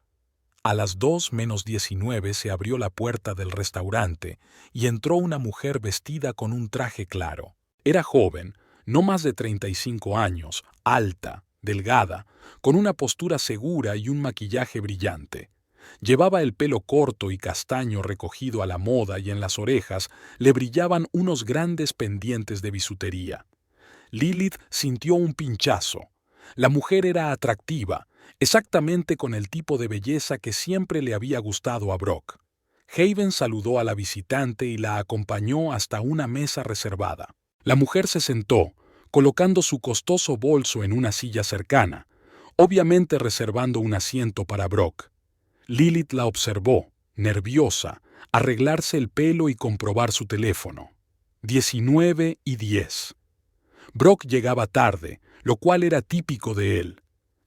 A las 2:19 se abrió la puerta del restaurante y entró una mujer vestida con un traje claro. Era joven, no más de 35 años, alta, delgada, con una postura segura y un maquillaje brillante. Llevaba el pelo corto y castaño recogido a la moda y en las orejas le brillaban unos grandes pendientes de bisutería. Lilith sintió un pinchazo. La mujer era atractiva, exactamente con el tipo de belleza que siempre le había gustado a Brock. Haven saludó a la visitante y la acompañó hasta una mesa reservada. La mujer se sentó, colocando su costoso bolso en una silla cercana, obviamente reservando un asiento para Brock. Lilith la observó, nerviosa, arreglarse el pelo y comprobar su teléfono. 19:10. Brock llegaba tarde, lo cual era típico de él.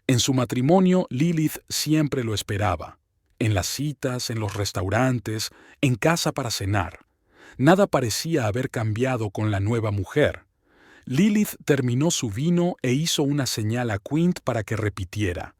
En su matrimonio, Lilith siempre lo esperaba. En las citas, en los restaurantes, en casa para cenar. Nada parecía haber cambiado con la nueva mujer. Lilith terminó su vino e hizo una señal a Quint para que repitiera.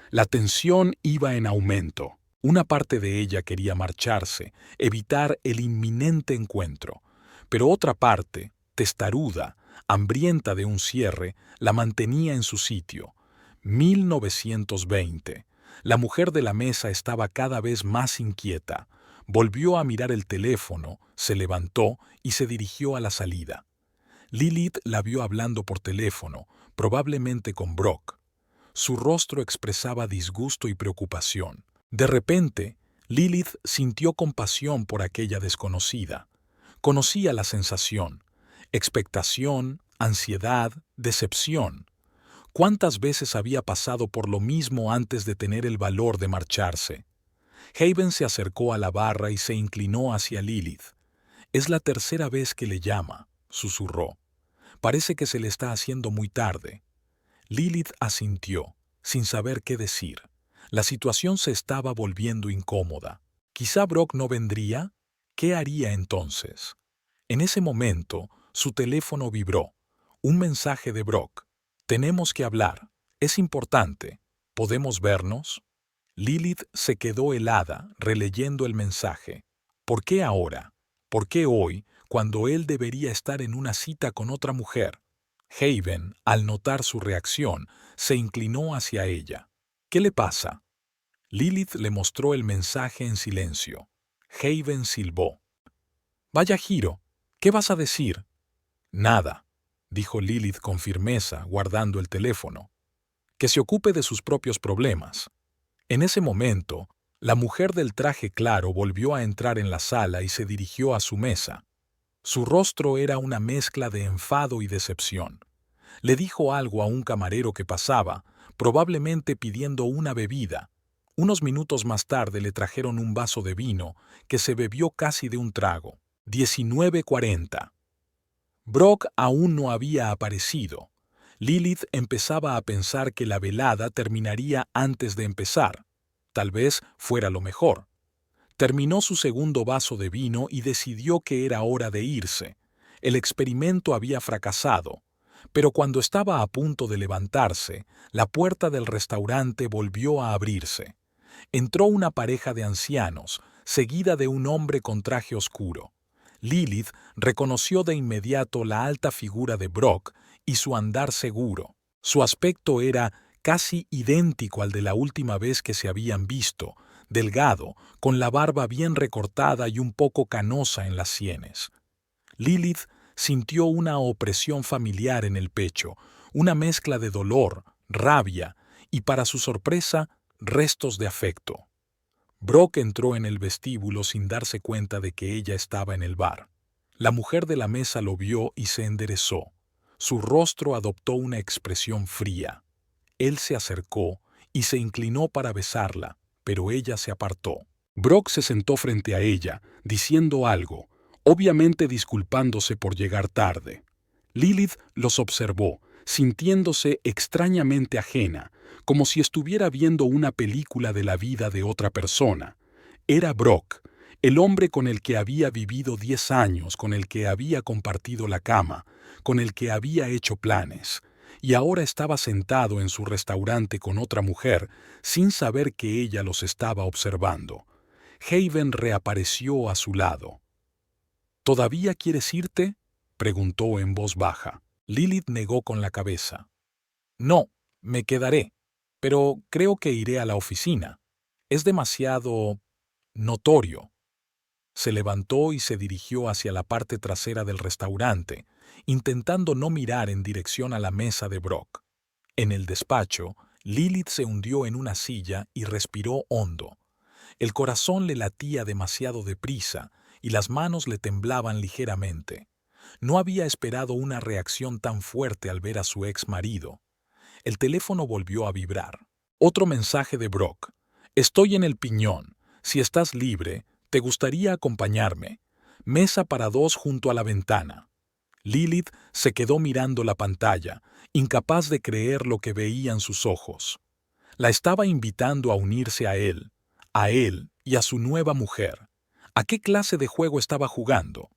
La tensión iba en aumento. Una parte de ella quería marcharse, evitar el inminente encuentro, pero otra parte, testaruda, hambrienta de un cierre, la mantenía en su sitio. 1920. La mujer de la mesa estaba cada vez más inquieta. Volvió a mirar el teléfono, se levantó y se dirigió a la salida. Lilith la vio hablando por teléfono, probablemente con Brock. Su rostro expresaba disgusto y preocupación. De repente, Lilith sintió compasión por aquella desconocida. Conocía la sensación: expectación, ansiedad, decepción. ¿Cuántas veces había pasado por lo mismo antes de tener el valor de marcharse? Haven se acercó a la barra y se inclinó hacia Lilith. «Es la tercera vez que le llama», susurró. «Parece que se le está haciendo muy tarde». Lilith asintió, sin saber qué decir. La situación se estaba volviendo incómoda. ¿Quizá Brock no vendría? ¿Qué haría entonces? En ese momento, su teléfono vibró. Un mensaje de Brock. «Tenemos que hablar. Es importante. ¿Podemos vernos?» Lilith se quedó helada, releyendo el mensaje. ¿Por qué ahora? ¿Por qué hoy, cuando él debería estar en una cita con otra mujer? Haven, al notar su reacción, se inclinó hacia ella. «¿Qué le pasa?» Lilith le mostró el mensaje en silencio. Haven silbó. «Vaya giro. ¿Qué vas a decir?» «Nada», dijo Lilith con firmeza, guardando el teléfono. «Que se ocupe de sus propios problemas». En ese momento, la mujer del traje claro volvió a entrar en la sala y se dirigió a su mesa. Su rostro era una mezcla de enfado y decepción. Le dijo algo a un camarero que pasaba, probablemente pidiendo una bebida. Unos minutos más tarde le trajeron un vaso de vino que se bebió casi de un trago. 19:40. Brock aún no había aparecido. Lilith empezaba a pensar que la velada terminaría antes de empezar. Tal vez fuera lo mejor. Terminó su segundo vaso de vino y decidió que era hora de irse. El experimento había fracasado. Pero cuando estaba a punto de levantarse, la puerta del restaurante volvió a abrirse. Entró una pareja de ancianos, seguida de un hombre con traje oscuro. Lilith reconoció de inmediato la alta figura de Brock y su andar seguro. Su aspecto era casi idéntico al de la última vez que se habían visto, delgado, con la barba bien recortada y un poco canosa en las sienes. Lilith sintió una opresión familiar en el pecho, una mezcla de dolor, rabia y, para su sorpresa, restos de afecto. Brock entró en el vestíbulo sin darse cuenta de que ella estaba en el bar. La mujer de la mesa lo vio y se enderezó. Su rostro adoptó una expresión fría. Él se acercó y se inclinó para besarla, pero ella se apartó. Brock se sentó frente a ella, diciendo algo, obviamente disculpándose por llegar tarde. Lilith los observó, sintiéndose extrañamente ajena, como si estuviera viendo una película de la vida de otra persona. Era Brock, el hombre con el que había vivido 10 años, con el que había compartido la cama, con el que había hecho planes, y ahora estaba sentado en su restaurante con otra mujer, sin saber que ella los estaba observando. Haven reapareció a su lado. «¿Todavía quieres irte?», preguntó en voz baja. Lilith negó con la cabeza. «No, me quedaré, pero creo que iré a la oficina. Es demasiado notorio». Se levantó y se dirigió hacia la parte trasera del restaurante, intentando no mirar en dirección a la mesa de Brock. En el despacho, Lilith se hundió en una silla y respiró hondo. El corazón le latía demasiado deprisa y las manos le temblaban ligeramente. No había esperado una reacción tan fuerte al ver a su ex marido. El teléfono volvió a vibrar. Otro mensaje de Brock. «Estoy en el Piñón. Si estás libre, ¿te gustaría acompañarme? Mesa para 2 junto a la ventana». Lilith se quedó mirando la pantalla, incapaz de creer lo que veían sus ojos. La estaba invitando a unirse a él y a su nueva mujer. ¿A qué clase de juego estaba jugando?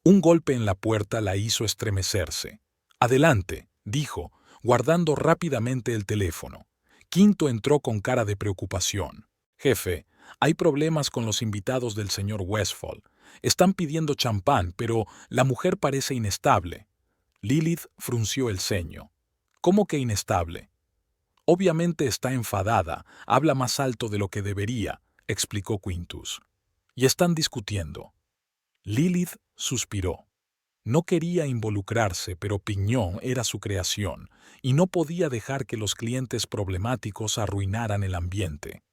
Un golpe en la puerta la hizo estremecerse. «Adelante», dijo, guardando rápidamente el teléfono. Quinto entró con cara de preocupación. «Jefe, hay problemas con los invitados del señor Westphal. Están pidiendo champán, pero la mujer parece inestable». Lilith frunció el ceño. «¿Cómo que inestable?» «Obviamente está enfadada, habla más alto de lo que debería», explicó Quintus. «Y están discutiendo». Lilith suspiró. No quería involucrarse, pero Pignon era su creación, y no podía dejar que los clientes problemáticos arruinaran el ambiente.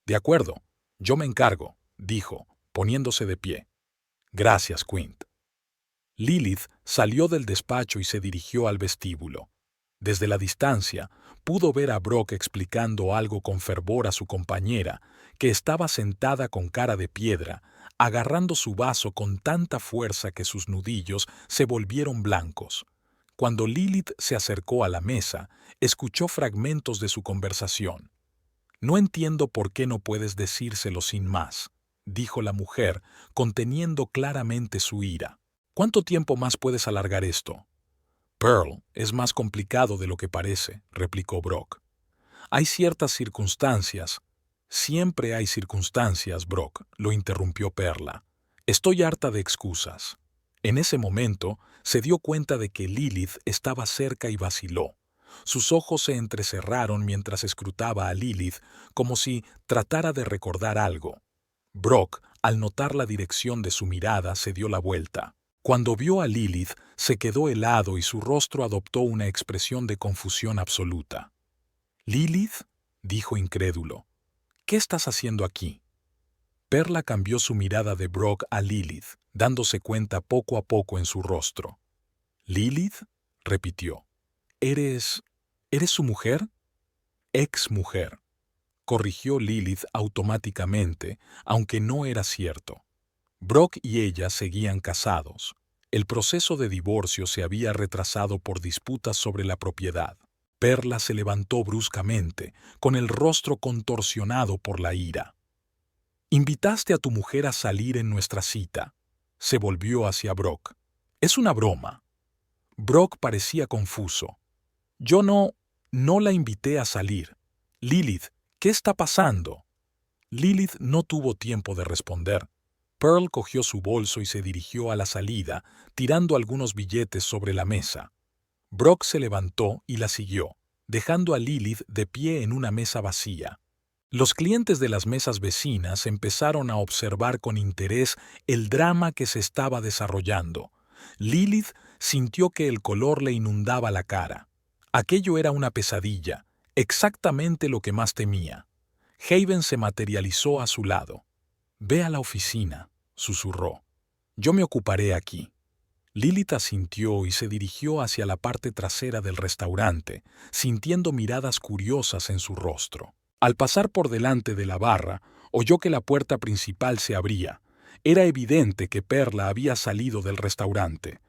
«De acuerdo, yo me encargo», dijo, poniéndose de pie. «Gracias, Quint». Lilith salió del despacho y se dirigió al vestíbulo. Desde la distancia, pudo ver a Brock explicando algo con fervor a su compañera, que estaba sentada con cara de piedra, agarrando su vaso con tanta fuerza que sus nudillos se volvieron blancos. Cuando Lilith se acercó a la mesa, escuchó fragmentos de su conversación. «No entiendo por qué no puedes decírselo sin más», dijo la mujer, conteniendo claramente su ira. «¿Cuánto tiempo más puedes alargar esto?» «Pearl, es más complicado de lo que parece», replicó Brock. «Hay ciertas circunstancias». «Siempre hay circunstancias, Brock», lo interrumpió Perla. «Estoy harta de excusas». En ese momento se dio cuenta de que Lilith estaba cerca y vaciló. Sus ojos se entrecerraron mientras escrutaba a Lilith como si tratara de recordar algo. Brock, al notar la dirección de su mirada, se dio la vuelta. Cuando vio a Lilith, se quedó helado y su rostro adoptó una expresión de confusión absoluta. «¿Lilith?», dijo incrédulo. «¿Qué estás haciendo aquí?». Perla cambió su mirada de Brock a Lilith, dándose cuenta poco a poco en su rostro. «¿Lilith?», repitió. ¿Eres su mujer?» «Ex mujer», corrigió Lilith automáticamente, aunque no era cierto. Brock y ella seguían casados. El proceso de divorcio se había retrasado por disputas sobre la propiedad. Perla se levantó bruscamente, con el rostro contorsionado por la ira. «Invitaste a tu mujer a salir en nuestra cita». Se volvió hacia Brock. «Es una broma». Brock parecía confuso. «Yo no la invité a salir». «Lilith, ¿qué está pasando?». Lilith no tuvo tiempo de responder. Pearl cogió su bolso y se dirigió a la salida, tirando algunos billetes sobre la mesa. Brock se levantó y la siguió, dejando a Lilith de pie en una mesa vacía. Los clientes de las mesas vecinas empezaron a observar con interés el drama que se estaba desarrollando. Lilith sintió que el color le inundaba la cara. Aquello era una pesadilla, exactamente lo que más temía. Haven se materializó a su lado. «Ve a la oficina», susurró. «Yo me ocuparé aquí». Lilith asintió y se dirigió hacia la parte trasera del restaurante, sintiendo miradas curiosas en su rostro. Al pasar por delante de la barra, oyó que la puerta principal se abría. Era evidente que Perla había salido del restaurante.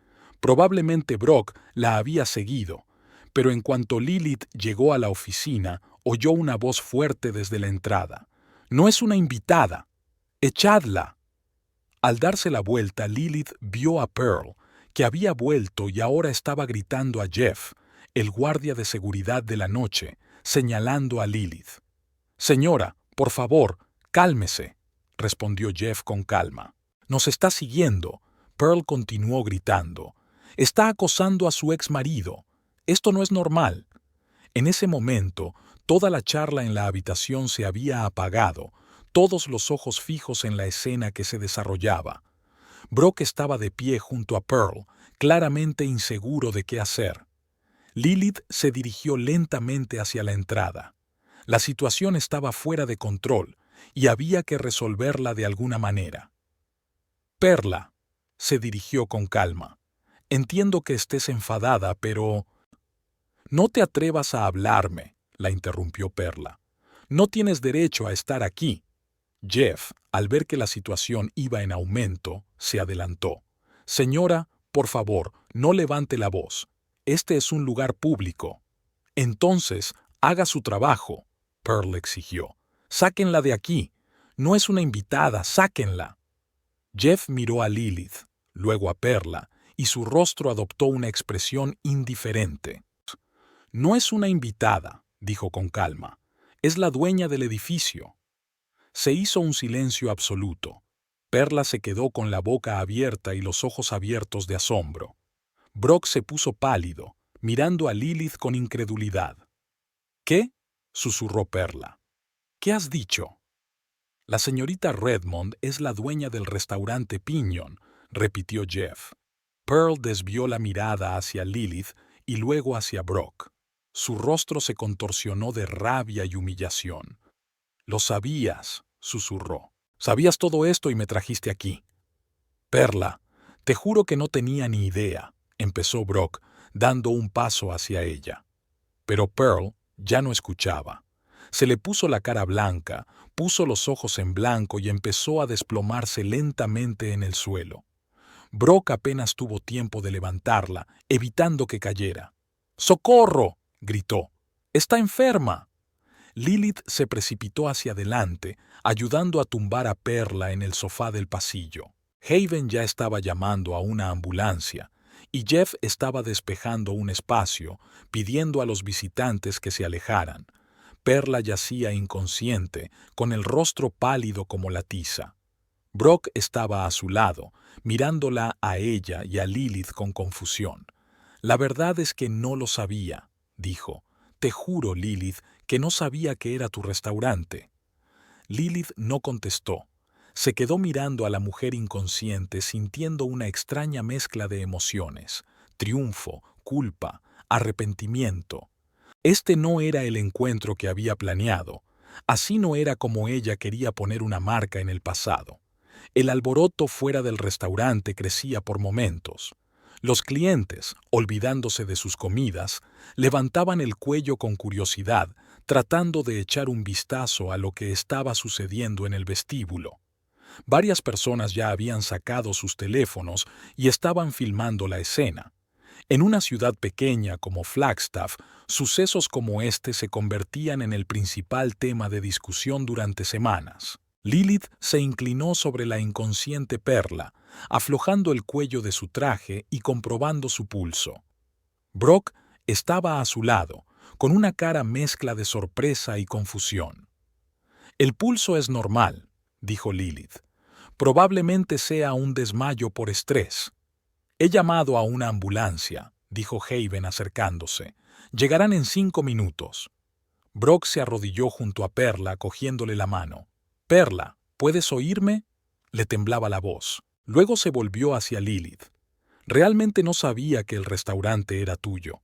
Probablemente Brock la había seguido, pero en cuanto Lilith llegó a la oficina, oyó una voz fuerte desde la entrada. «No es una invitada. ¡Echadla!». Al darse la vuelta, Lilith vio a Pearl, que había vuelto y ahora estaba gritando a Jeff, el guardia de seguridad de la noche, señalando a Lilith. «Señora, por favor, cálmese», respondió Jeff con calma. «Nos está siguiendo», Pearl continuó gritando. «Está acosando a su ex marido. Esto no es normal». En ese momento, toda la charla en la habitación se había apagado, todos los ojos fijos en la escena que se desarrollaba. Brock estaba de pie junto a Pearl, claramente inseguro de qué hacer. Lilith se dirigió lentamente hacia la entrada. La situación estaba fuera de control y había que resolverla de alguna manera. «Perla», se dirigió con calma. «Entiendo que estés enfadada, pero...». «No te atrevas a hablarme», la interrumpió Perla. «No tienes derecho a estar aquí». Jeff, al ver que la situación iba en aumento, se adelantó. «Señora, por favor, no levante la voz. Este es un lugar público». «Entonces, haga su trabajo», Pearl exigió. «Sáquenla de aquí. No es una invitada, sáquenla». Jeff miró a Lilith, luego a Perla, y su rostro adoptó una expresión indiferente. «No es una invitada», dijo con calma. «Es la dueña del edificio». Se hizo un silencio absoluto. Perla se quedó con la boca abierta y los ojos abiertos de asombro. Brock se puso pálido, mirando a Lilith con incredulidad. «¿Qué?», susurró Perla. «¿Qué has dicho?» «La señorita Redmond es la dueña del restaurante Pinion», repitió Jeff. Pearl desvió la mirada hacia Lilith y luego hacia Brock. Su rostro se contorsionó de rabia y humillación. «Lo sabías», susurró. «Sabías todo esto y me trajiste aquí». «Perla, te juro que no tenía ni idea», empezó Brock, dando un paso hacia ella. Pero Pearl ya no escuchaba. Se le puso la cara blanca, puso los ojos en blanco y empezó a desplomarse lentamente en el suelo. Brock apenas tuvo tiempo de levantarla, evitando que cayera. «¡Socorro!», gritó. «¡Está enferma!». Lilith se precipitó hacia adelante, ayudando a tumbar a Perla en el sofá del pasillo. Haven ya estaba llamando a una ambulancia, y Jeff estaba despejando un espacio, pidiendo a los visitantes que se alejaran. Perla yacía inconsciente, con el rostro pálido como la tiza. Brock estaba a su lado, mirándola a ella y a Lilith con confusión. «La verdad es que no lo sabía», dijo. «Te juro, Lilith, que no sabía que era tu restaurante». Lilith no contestó. Se quedó mirando a la mujer inconsciente, sintiendo una extraña mezcla de emociones: triunfo, culpa, arrepentimiento. Este no era el encuentro que había planeado. Así no era como ella quería poner una marca en el pasado. El alboroto fuera del restaurante crecía por momentos. Los clientes, olvidándose de sus comidas, levantaban el cuello con curiosidad, tratando de echar un vistazo a lo que estaba sucediendo en el vestíbulo. Varias personas ya habían sacado sus teléfonos y estaban filmando la escena. En una ciudad pequeña como Flagstaff, sucesos como este se convertían en el principal tema de discusión durante semanas. Lilith se inclinó sobre la inconsciente Perla, aflojando el cuello de su traje y comprobando su pulso. Brock estaba a su lado, con una cara mezcla de sorpresa y confusión. «El pulso es normal», dijo Lilith. «Probablemente sea un desmayo por estrés». «He llamado a una ambulancia», dijo Haven acercándose. «Llegarán en 5 minutos». Brock se arrodilló junto a Perla, cogiéndole la mano. «Perla, ¿puedes oírme?», le temblaba la voz. Luego se volvió hacia Lilith. «Realmente no sabía que el restaurante era tuyo.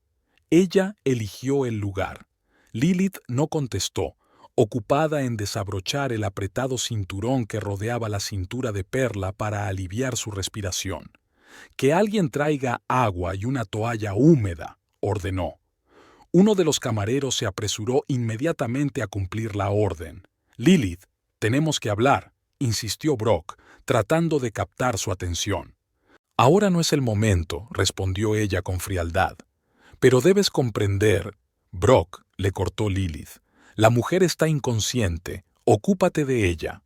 Ella eligió el lugar». Lilith no contestó, ocupada en desabrochar el apretado cinturón que rodeaba la cintura de Perla para aliviar su respiración. «Que alguien traiga agua y una toalla húmeda», ordenó. Uno de los camareros se apresuró inmediatamente a cumplir la orden. «Lilith, tenemos que hablar», insistió Brock, tratando de captar su atención. «Ahora no es el momento», respondió ella con frialdad. «Pero debes comprender». «Brock», le cortó Lilith. «La mujer está inconsciente. Ocúpate de ella».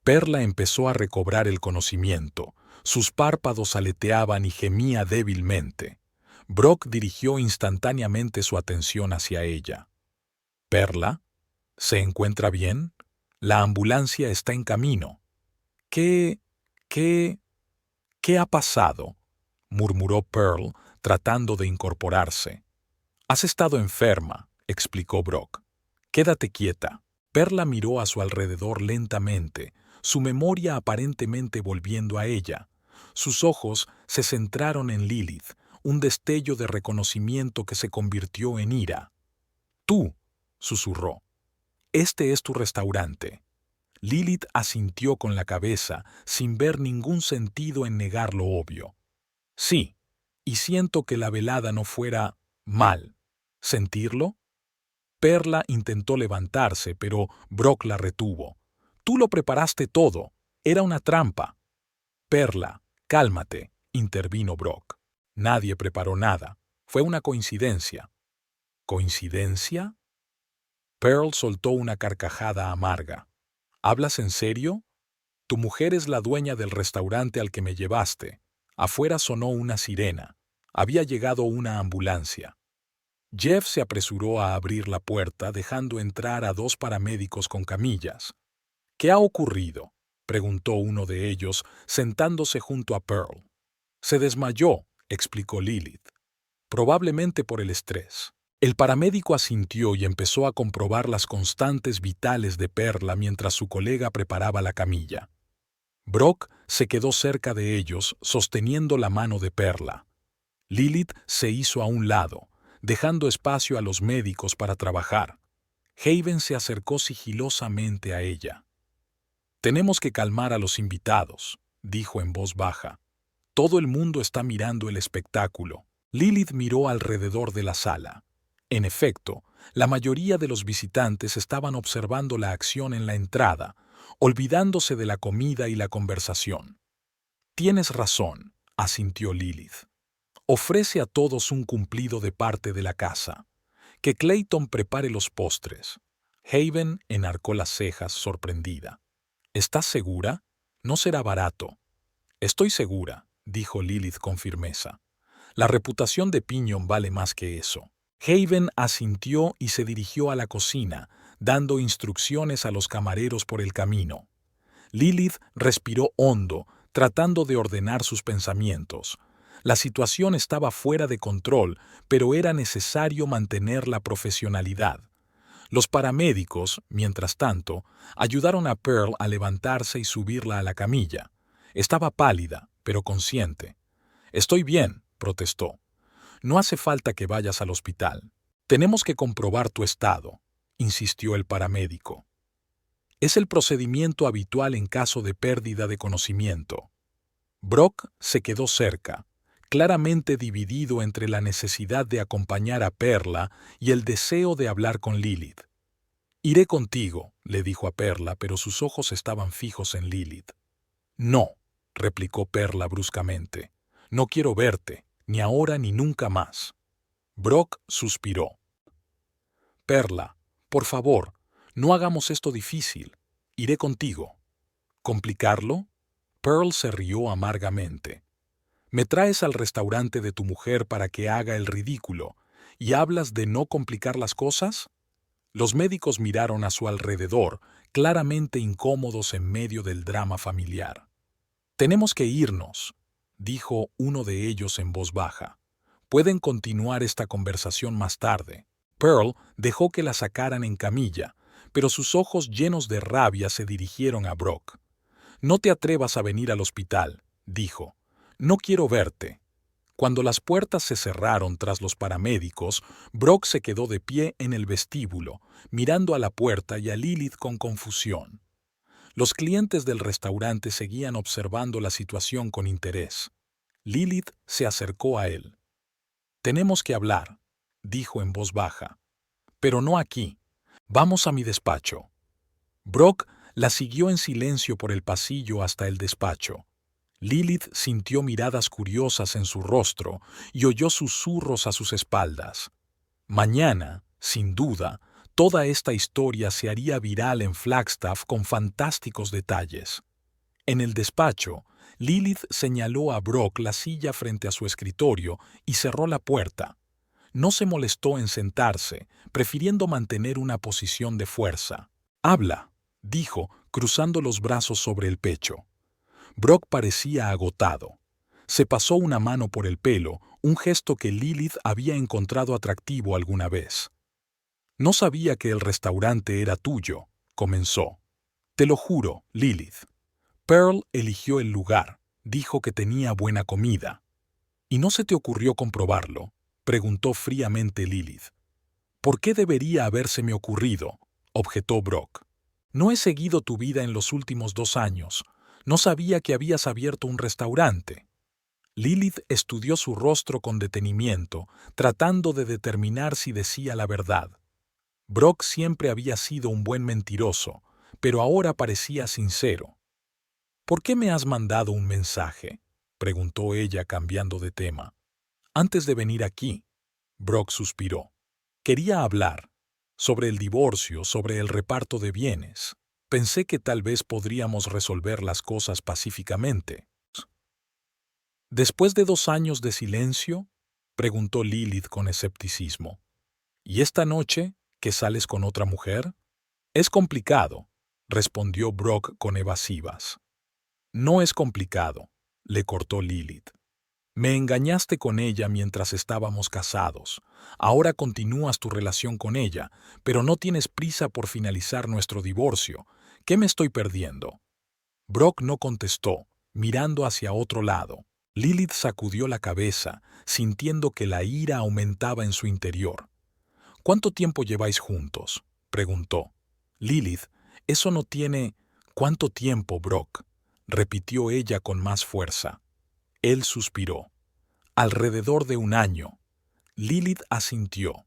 Perla empezó a recobrar el conocimiento. Sus párpados aleteaban y gemía débilmente. Brock dirigió instantáneamente su atención hacia ella. «¿Perla? ¿Se encuentra bien? La ambulancia está en camino». «¿Qué ha pasado?», murmuró Pearl, tratando de incorporarse. «Has estado enferma», explicó Brock. «Quédate quieta». Perla miró a su alrededor lentamente, su memoria aparentemente volviendo a ella. Sus ojos se centraron en Lilith, un destello de reconocimiento que se convirtió en ira. «Tú», susurró. «Este es tu restaurante». Lilith asintió con la cabeza, sin ver ningún sentido en negar lo obvio. «Sí, y siento que la velada no fuera mal. ¿Sentirlo?». Perla intentó levantarse, pero Brock la retuvo. «Tú lo preparaste todo. Era una trampa». «Perla, cálmate», intervino Brock. «Nadie preparó nada. Fue una coincidencia». «¿Coincidencia?». Pearl soltó una carcajada amarga. «¿Hablas en serio? Tu mujer es la dueña del restaurante al que me llevaste. Afuera sonó una sirena. Había llegado una ambulancia. Jeff se apresuró a abrir la puerta, dejando entrar a 2 paramédicos con camillas. ¿Qué ha ocurrido?, preguntó uno de ellos, sentándose junto a Pearl. Se desmayó, explicó Lilith. Probablemente por el estrés. El paramédico asintió y empezó a comprobar las constantes vitales de Perla mientras su colega preparaba la camilla. Brock se quedó cerca de ellos, sosteniendo la mano de Perla. Lilith se hizo a un lado, dejando espacio a los médicos para trabajar. Haven se acercó sigilosamente a ella. «Tenemos que calmar a los invitados», dijo en voz baja. «Todo el mundo está mirando el espectáculo». Lilith miró alrededor de la sala. En efecto, la mayoría de los visitantes estaban observando la acción en la entrada, olvidándose de la comida y la conversación. «Tienes razón», asintió Lilith. «Ofrece a todos un cumplido de parte de la casa. Que Clayton prepare los postres». Haven enarcó las cejas, sorprendida. «¿Estás segura? No será barato». «Estoy segura», dijo Lilith con firmeza. «La reputación de Pinion vale más que eso». Haven asintió y se dirigió a la cocina, dando instrucciones a los camareros por el camino. Lilith respiró hondo, tratando de ordenar sus pensamientos. La situación estaba fuera de control, pero era necesario mantener la profesionalidad. Los paramédicos, mientras tanto, ayudaron a Pearl a levantarse y subirla a la camilla. Estaba pálida, pero consciente. «Estoy bien», protestó. «No hace falta que vayas al hospital. Tenemos que comprobar tu estado», insistió el paramédico. «Es el procedimiento habitual en caso de pérdida de conocimiento». Brock se quedó cerca, claramente dividido entre la necesidad de acompañar a Perla y el deseo de hablar con Lilith. «Iré contigo», le dijo a Perla, pero sus ojos estaban fijos en Lilith. «No», replicó Perla bruscamente. «No quiero verte, ni ahora ni nunca más». Brock suspiró. «Perla, por favor, no hagamos esto difícil. Iré contigo». ¿Complicarlo? Pearl se rió amargamente. «Me traes al restaurante de tu mujer para que haga el ridículo, y hablas de no complicar las cosas». Los médicos miraron a su alrededor, claramente incómodos en medio del drama familiar. «Tenemos que irnos», dijo uno de ellos en voz baja. «Pueden continuar esta conversación más tarde». Pearl dejó que la sacaran en camilla, pero sus ojos llenos de rabia se dirigieron a Brock. «No te atrevas a venir al hospital», dijo. «No quiero verte». Cuando las puertas se cerraron tras los paramédicos, Brock se quedó de pie en el vestíbulo, mirando a la puerta y a Lilith con confusión. Los clientes del restaurante seguían observando la situación con interés. Lilith se acercó a él. «Tenemos que hablar», dijo en voz baja. «Pero no aquí. Vamos a mi despacho». Brock la siguió en silencio por el pasillo hasta el despacho. Lilith sintió miradas curiosas en su rostro y oyó susurros a sus espaldas. Mañana, sin duda, toda esta historia se haría viral en Flagstaff con fantásticos detalles. En el despacho, Lilith señaló a Brock la silla frente a su escritorio y cerró la puerta. No se molestó en sentarse, prefiriendo mantener una posición de fuerza. «Habla», dijo, cruzando los brazos sobre el pecho. Brock parecía agotado. Se pasó una mano por el pelo, un gesto que Lilith había encontrado atractivo alguna vez. «No sabía que el restaurante era tuyo», comenzó. «Te lo juro, Lilith». Pearl eligió el lugar, dijo que tenía buena comida. «¿Y no se te ocurrió comprobarlo?», preguntó fríamente Lilith. «¿Por qué debería habérseme ocurrido?», objetó Brock. «No he seguido tu vida en los últimos 2 años. No sabía que habías abierto un restaurante». Lilith estudió su rostro con detenimiento, tratando de determinar si decía la verdad. Brock siempre había sido un buen mentiroso, pero ahora parecía sincero. «¿Por qué me has mandado un mensaje?», preguntó ella cambiando de tema. «Antes de venir aquí», Brock suspiró. «Quería hablar sobre el divorcio, sobre el reparto de bienes. Pensé que tal vez podríamos resolver las cosas pacíficamente». ¿Después de 2 años de silencio? Preguntó Lilith con escepticismo. ¿Y esta noche, que sales con otra mujer? Es complicado, respondió Brock con evasivas. No es complicado, le cortó Lilith. Me engañaste con ella mientras estábamos casados. Ahora continúas tu relación con ella, pero no tienes prisa por finalizar nuestro divorcio. ¿Qué me estoy perdiendo? Brock no contestó, mirando hacia otro lado. Lilith sacudió la cabeza, sintiendo que la ira aumentaba en su interior. ¿Cuánto tiempo lleváis juntos?, preguntó. Lilith, eso no tiene... ¿Cuánto tiempo, Brock?, repitió ella con más fuerza. Él suspiró. Alrededor de 1 año. Lilith asintió.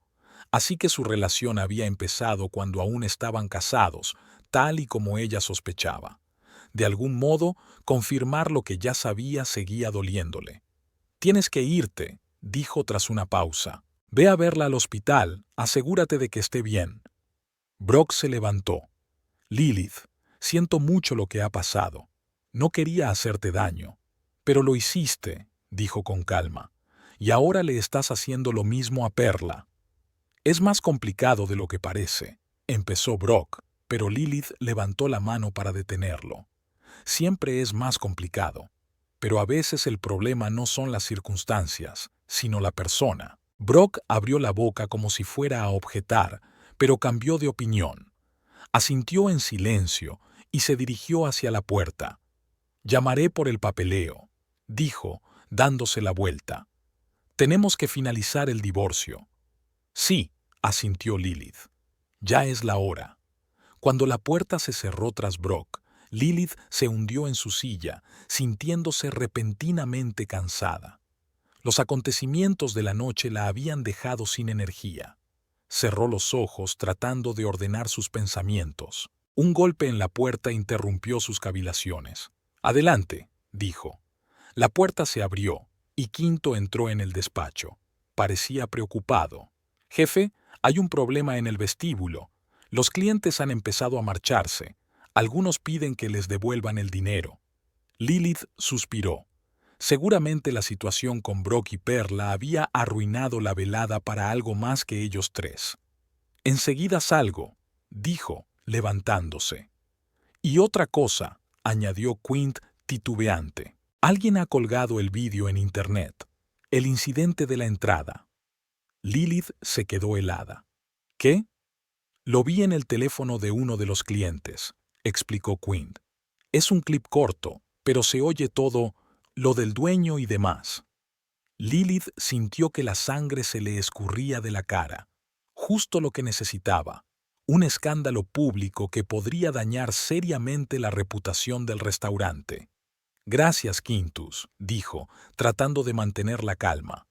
Así que su relación había empezado cuando aún estaban casados, tal y como ella sospechaba. De algún modo, confirmar lo que ya sabía seguía doliéndole. Tienes que irte, dijo tras una pausa. Ve a verla al hospital, asegúrate de que esté bien. Brock se levantó. Lilith, siento mucho lo que ha pasado. No quería hacerte daño. Pero lo hiciste, dijo con calma. Y ahora le estás haciendo lo mismo a Perla. Es más complicado de lo que parece, empezó Brock, pero Lilith levantó la mano para detenerlo. Siempre es más complicado, pero a veces el problema no son las circunstancias, sino la persona. Brock abrió la boca como si fuera a objetar, pero cambió de opinión. Asintió en silencio y se dirigió hacia la puerta. Llamaré por el papeleo, dijo, dándose la vuelta. Tenemos que finalizar el divorcio. Sí, asintió Lilith. Ya es la hora. Cuando la puerta se cerró tras Brock, Lilith se hundió en su silla, sintiéndose repentinamente cansada. Los acontecimientos de la noche la habían dejado sin energía. Cerró los ojos tratando de ordenar sus pensamientos. Un golpe en la puerta interrumpió sus cavilaciones. Adelante, dijo. La puerta se abrió y Quinto entró en el despacho. Parecía preocupado. Jefe, hay un problema en el vestíbulo. Los clientes han empezado a marcharse. Algunos piden que les devuelvan el dinero. Lilith suspiró. Seguramente la situación con Brock y Perla había arruinado la velada para algo más que ellos tres. Enseguida salgo, dijo, levantándose. Y otra cosa, añadió Quint titubeante. Alguien ha colgado el vídeo en internet. El incidente de la entrada. Lilith se quedó helada. ¿Qué? Lo vi en el teléfono de uno de los clientes, explicó Quint. Es un clip corto, pero se oye todo, lo del dueño y demás. Lilith sintió que la sangre se le escurría de la cara. Justo lo que necesitaba. Un escándalo público que podría dañar seriamente la reputación del restaurante. Gracias, Quintus, dijo, tratando de mantener la calma.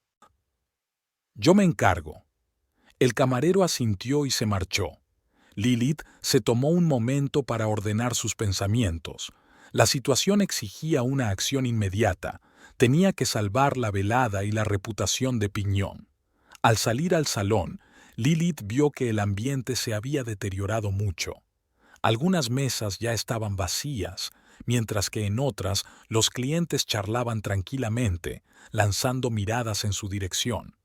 Yo me encargo. El camarero asintió y se marchó. Lilith se tomó un momento para ordenar sus pensamientos. La situación exigía una acción inmediata. Tenía que salvar la velada y la reputación de Piñón. Al salir al salón, Lilith vio que el ambiente se había deteriorado mucho. Algunas mesas ya estaban vacías, mientras que en otras los clientes charlaban tranquilamente, lanzando miradas en su dirección.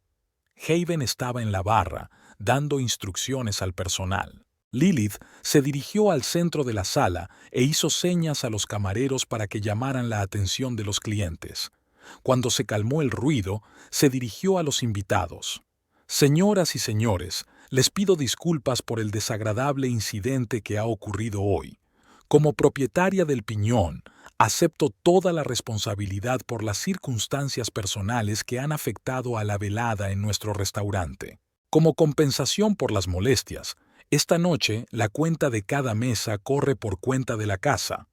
Haven estaba en la barra, dando instrucciones al personal. Lilith se dirigió al centro de la sala e hizo señas a los camareros para que llamaran la atención de los clientes. Cuando se calmó el ruido, se dirigió a los invitados. Señoras y señores, les pido disculpas por el desagradable incidente que ha ocurrido hoy. Como propietaria del Piñón, acepto toda la responsabilidad por las circunstancias personales que han afectado a la velada en nuestro restaurante. Como compensación por las molestias, esta noche la cuenta de cada mesa corre por cuenta de la casa.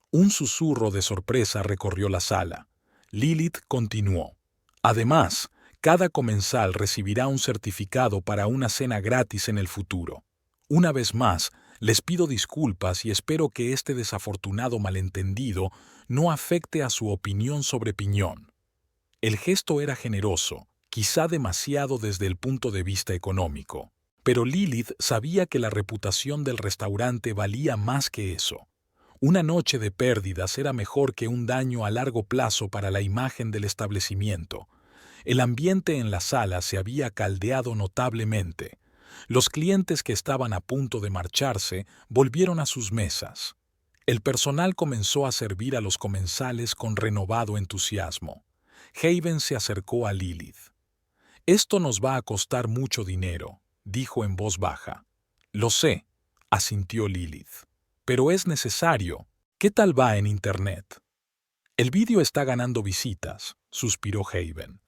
Un susurro de sorpresa recorrió la sala. Lilith continuó. Además, cada comensal recibirá un certificado para una cena gratis en el futuro. Una vez más, les pido disculpas y espero que este desafortunado malentendido no afecte a su opinión sobre Piñón. El gesto era generoso, quizá demasiado desde el punto de vista económico. Pero Lilith sabía que la reputación del restaurante valía más que eso. Una noche de pérdidas era mejor que un daño a largo plazo para la imagen del establecimiento. El ambiente en la sala se había caldeado notablemente. Los clientes que estaban a punto de marcharse volvieron a sus mesas. El personal comenzó a servir a los comensales con renovado entusiasmo. Haven se acercó a Lilith. «Esto nos va a costar mucho dinero», dijo en voz baja. «Lo sé», asintió Lilith. «Pero es necesario. ¿Qué tal va en Internet?» «El vídeo está ganando visitas», suspiró Haven.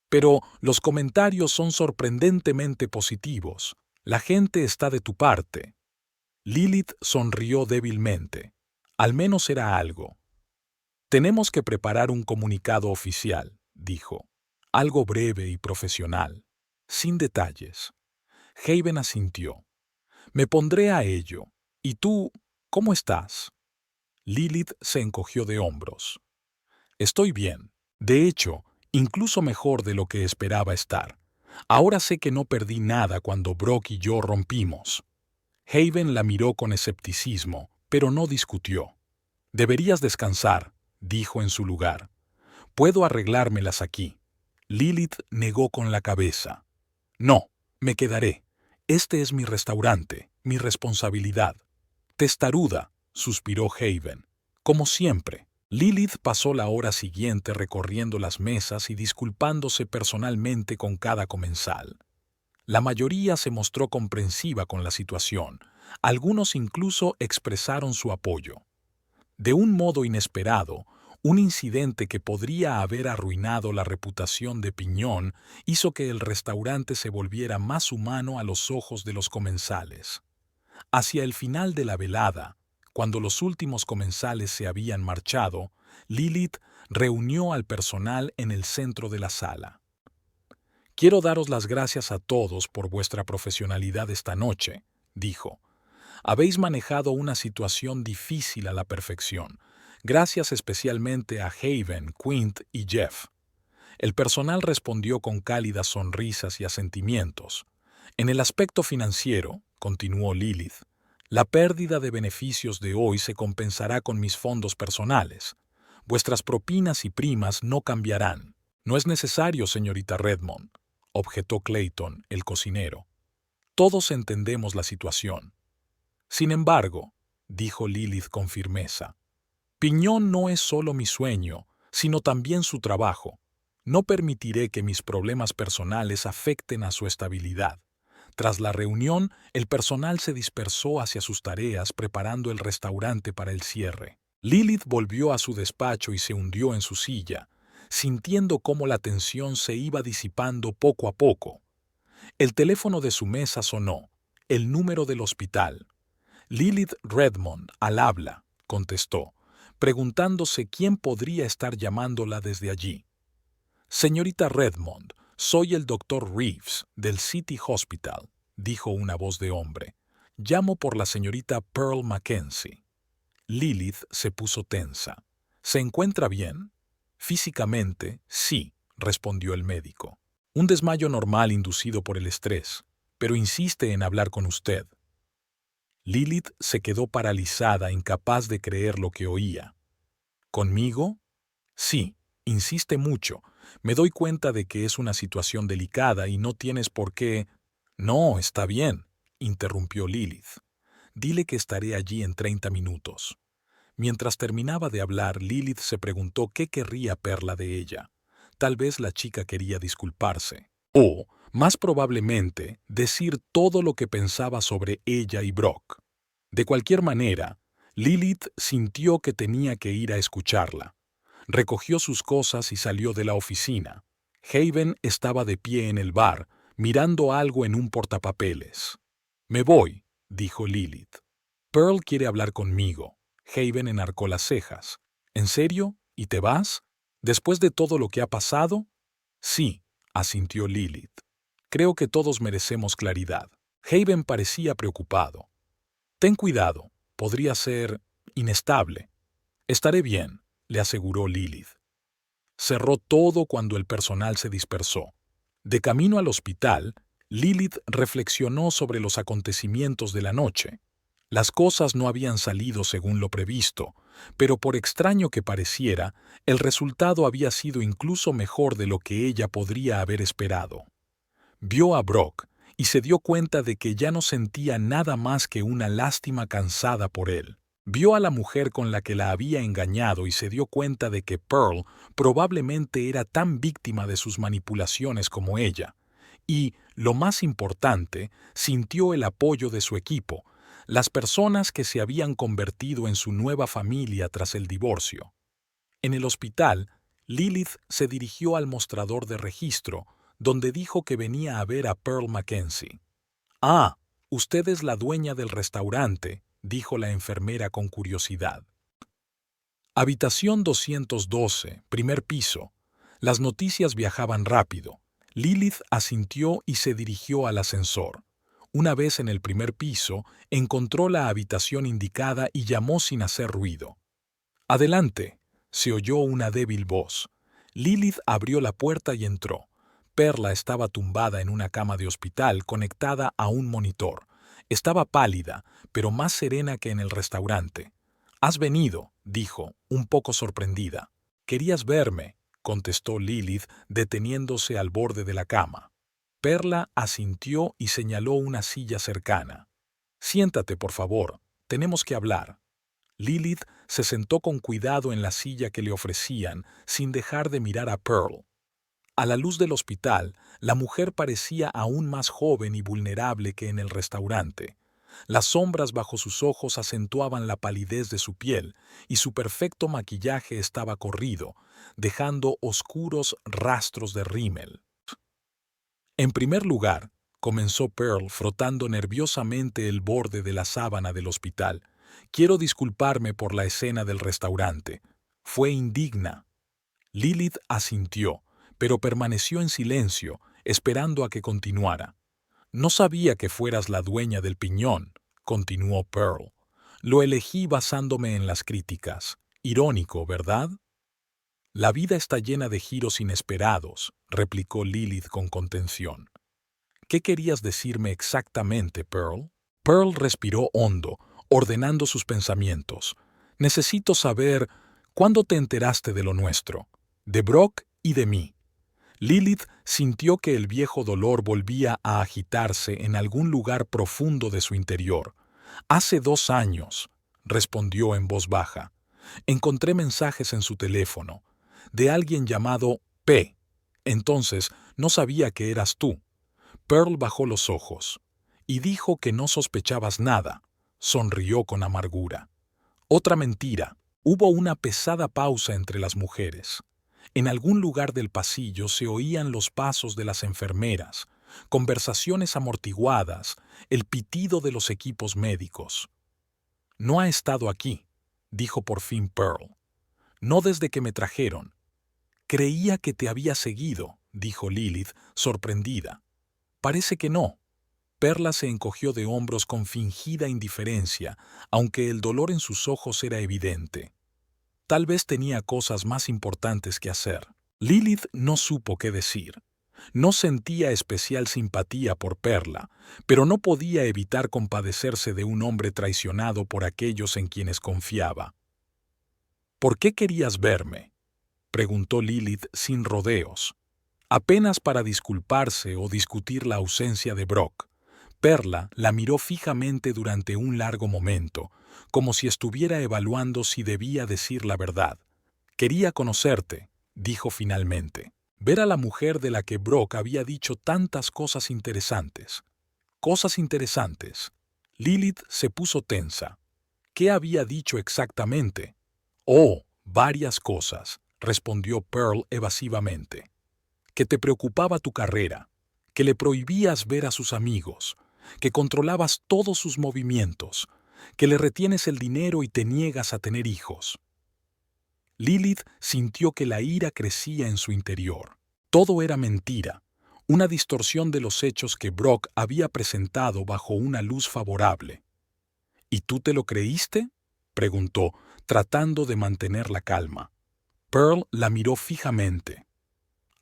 «Pero los comentarios son sorprendentemente positivos. La gente está de tu parte». Lilith sonrió débilmente. Al menos era algo. «Tenemos que preparar un comunicado oficial», dijo. «Algo breve y profesional, sin detalles». Haven asintió. «Me pondré a ello. ¿Y tú, cómo estás?» Lilith se encogió de hombros. «Estoy bien. De hecho, incluso mejor de lo que esperaba estar. Ahora sé que no perdí nada cuando Brock y yo rompimos». Haven la miró con escepticismo, pero no discutió. «Deberías descansar», dijo en su lugar. «Puedo arreglármelas aquí». Lilith negó con la cabeza. «No, me quedaré. Este es mi restaurante, mi responsabilidad». «Testaruda», suspiró Haven. «Como siempre». Lilith pasó la hora siguiente recorriendo las mesas y disculpándose personalmente con cada comensal. La mayoría se mostró comprensiva con la situación. Algunos incluso expresaron su apoyo. De un modo inesperado, un incidente que podría haber arruinado la reputación de Piñón hizo que el restaurante se volviera más humano a los ojos de los comensales. Hacia el final de la velada, cuando los últimos comensales se habían marchado, Lilith reunió al personal en el centro de la sala. «Quiero daros las gracias a todos por vuestra profesionalidad esta noche», dijo. «Habéis manejado una situación difícil a la perfección. Gracias especialmente a Haven, Quint y Jeff». El personal respondió con cálidas sonrisas y asentimientos. «En el aspecto financiero», continuó Lilith, «la pérdida de beneficios de hoy se compensará con mis fondos personales. Vuestras propinas y primas no cambiarán». «No es necesario, señorita Redmond», objetó Clayton, el cocinero. «Todos entendemos la situación». «Sin embargo», dijo Lilith con firmeza, «Piñón no es solo mi sueño, sino también su trabajo. No permitiré que mis problemas personales afecten a su estabilidad». Tras la reunión, el personal se dispersó hacia sus tareas preparando el restaurante para el cierre. Lilith volvió a su despacho y se hundió en su silla, sintiendo cómo la tensión se iba disipando poco a poco. El teléfono de su mesa sonó, el número del hospital. «Lilith Redmond, al habla», contestó, preguntándose quién podría estar llamándola desde allí. «Señorita Redmond, soy el Dr. Reeves, del City Hospital», dijo una voz de hombre. «Llamo por la señorita Pearl Mackenzie». Lilith se puso tensa. «¿Se encuentra bien?» «Físicamente, sí», respondió el médico. «Un desmayo normal inducido por el estrés, pero insiste en hablar con usted». Lilith se quedó paralizada, incapaz de creer lo que oía. «¿Conmigo?» «Sí, insiste mucho. Me doy cuenta de que es una situación delicada y no tienes por qué...» «No, está bien», interrumpió Lilith. «Dile que estaré allí en 30 minutos». Mientras terminaba de hablar, Lilith se preguntó qué querría Perla de ella. Tal vez la chica quería disculparse. O, más probablemente, decir todo lo que pensaba sobre ella y Brock. De cualquier manera, Lilith sintió que tenía que ir a escucharla. Recogió sus cosas y salió de la oficina. Haven estaba de pie en el bar, mirando algo en un portapapeles. «Me voy», dijo Lilith. «Pearl quiere hablar conmigo». Haven enarcó las cejas. «¿En serio? ¿Y te vas? ¿Después de todo lo que ha pasado?» «Sí», asintió Lilith. «Creo que todos merecemos claridad». Haven parecía preocupado. «Ten cuidado, podría ser inestable». «Estaré bien», le aseguró Lilith. Cerró todo cuando el personal se dispersó. De camino al hospital, Lilith reflexionó sobre los acontecimientos de la noche. Las cosas no habían salido según lo previsto, pero por extraño que pareciera, el resultado había sido incluso mejor de lo que ella podría haber esperado. Vio a Brock y se dio cuenta de que ya no sentía nada más que una lástima cansada por él. Vio a la mujer con la que la había engañado y se dio cuenta de que Pearl probablemente era tan víctima de sus manipulaciones como ella. Y, lo más importante, sintió el apoyo de su equipo, las personas que se habían convertido en su nueva familia tras el divorcio. En el hospital, Lilith se dirigió al mostrador de registro, donde dijo que venía a ver a Pearl Mackenzie. «Ah, usted es la dueña del restaurante», dijo la enfermera con curiosidad. Habitación 212, primer piso. Las noticias viajaban rápido. Lilith asintió y se dirigió al ascensor. Una vez en el primer piso, encontró la habitación indicada y llamó sin hacer ruido. «Adelante», se oyó una débil voz. Lilith abrió la puerta y entró. Perla estaba tumbada en una cama de hospital conectada a un monitor. Estaba pálida, pero más serena que en el restaurante. «Has venido», dijo, un poco sorprendida. «Querías verme», contestó Lilith, deteniéndose al borde de la cama. Perla asintió y señaló una silla cercana. «Siéntate, por favor. Tenemos que hablar». Lilith se sentó con cuidado en la silla que le ofrecían, sin dejar de mirar a Pearl. A la luz del hospital, la mujer parecía aún más joven y vulnerable que en el restaurante. Las sombras bajo sus ojos acentuaban la palidez de su piel, y su perfecto maquillaje estaba corrido, dejando oscuros rastros de rímel. «En primer lugar», comenzó Pearl frotando nerviosamente el borde de la sábana del hospital, «quiero disculparme por la escena del restaurante. Fue indigna». Lilith asintió, pero permaneció en silencio, esperando a que continuara. «No sabía que fueras la dueña del piñón», continuó Pearl. «Lo elegí basándome en las críticas. Irónico, ¿verdad?» «La vida está llena de giros inesperados», replicó Lilith con contención. «¿Qué querías decirme exactamente, Pearl?» Pearl respiró hondo, ordenando sus pensamientos. «Necesito saber, ¿cuándo te enteraste de lo nuestro? De Brock y de mí». Lilith sintió que el viejo dolor volvía a agitarse en algún lugar profundo de su interior. «Hace 2 años», respondió en voz baja. «Encontré mensajes en su teléfono, de alguien llamado P. Entonces no sabía que eras tú». Pearl bajó los ojos. «Y dijo que no sospechabas nada», sonrió con amargura. «Otra mentira». Hubo una pesada pausa entre las mujeres. En algún lugar del pasillo se oían los pasos de las enfermeras, conversaciones amortiguadas, el pitido de los equipos médicos. «No ha estado aquí», dijo por fin Pearl. «No desde que me trajeron». «Creía que te había seguido», dijo Lilith, sorprendida. «Parece que no». Perla se encogió de hombros con fingida indiferencia, aunque el dolor en sus ojos era evidente. Tal vez tenía cosas más importantes que hacer. Lilith no supo qué decir. No sentía especial simpatía por Perla, pero no podía evitar compadecerse de un hombre traicionado por aquellos en quienes confiaba. «¿Por qué querías verme?», preguntó Lilith sin rodeos. Apenas para disculparse o discutir la ausencia de Brock. Perla la miró fijamente durante un largo momento, como si estuviera evaluando si debía decir la verdad. «Quería conocerte», dijo finalmente. «Ver a la mujer de la que Brock había dicho tantas cosas interesantes». «Cosas interesantes». Lilith se puso tensa. «¿Qué había dicho exactamente?» «Oh, varias cosas», respondió Pearl evasivamente. «Que te preocupaba tu carrera, que le prohibías ver a sus amigos, que controlabas todos sus movimientos, que le retienes el dinero y te niegas a tener hijos». Lilith sintió que la ira crecía en su interior. Todo era mentira, una distorsión de los hechos que Brock había presentado bajo una luz favorable. «¿Y tú te lo creíste?», preguntó, tratando de mantener la calma. Pearl la miró fijamente.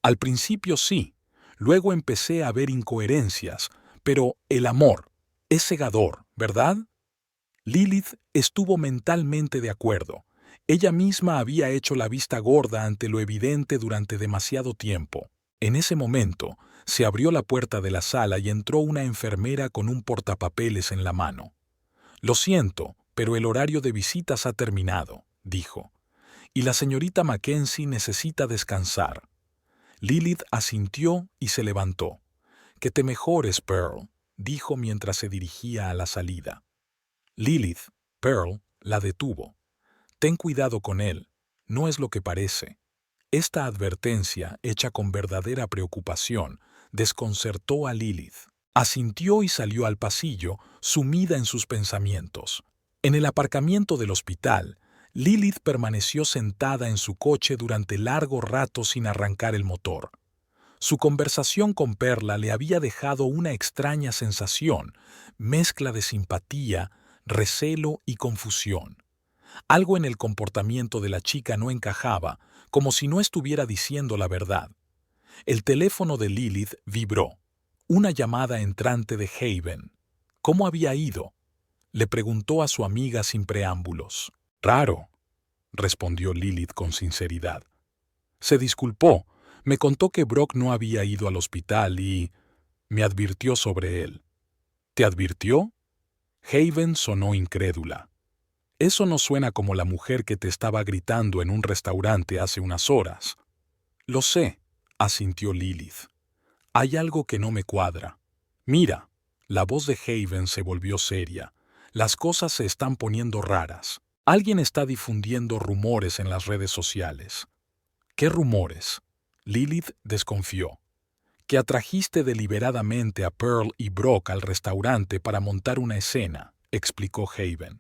«Al principio sí, luego empecé a ver incoherencias, pero el amor es cegador, ¿verdad?». Lilith estuvo mentalmente de acuerdo. Ella misma había hecho la vista gorda ante lo evidente durante demasiado tiempo. En ese momento, se abrió la puerta de la sala y entró una enfermera con un portapapeles en la mano. «Lo siento, pero el horario de visitas ha terminado», dijo. «Y la señorita Mackenzie necesita descansar». Lilith asintió y se levantó. «Que te mejores, Pearl», dijo mientras se dirigía a la salida. Lilith, Pearl, la detuvo. «Ten cuidado con él, no es lo que parece». Esta advertencia, hecha con verdadera preocupación, desconcertó a Lilith. Asintió y salió al pasillo, sumida en sus pensamientos. En el aparcamiento del hospital, Lilith permaneció sentada en su coche durante largo rato sin arrancar el motor. Su conversación con Perla le había dejado una extraña sensación, mezcla de simpatía, recelo y confusión. Algo en el comportamiento de la chica no encajaba, como si no estuviera diciendo la verdad. El teléfono de Lilith vibró. Una llamada entrante de Haven. ¿Cómo había ido?, le preguntó a su amiga sin preámbulos. «Raro», respondió Lilith con sinceridad. Se disculpó, me contó que Brock no había ido al hospital y me advirtió sobre él. «¿Te advirtió?». Haven sonó incrédula. «Eso no suena como la mujer que te estaba gritando en un restaurante hace unas horas». «Lo sé», asintió Lilith. «Hay algo que no me cuadra. Mira», la voz de Haven se volvió seria. «Las cosas se están poniendo raras. Alguien está difundiendo rumores en las redes sociales». «¿Qué rumores?». Lilith desconfió. «Que atrajiste deliberadamente a Pearl y Brock al restaurante para montar una escena», explicó Haven.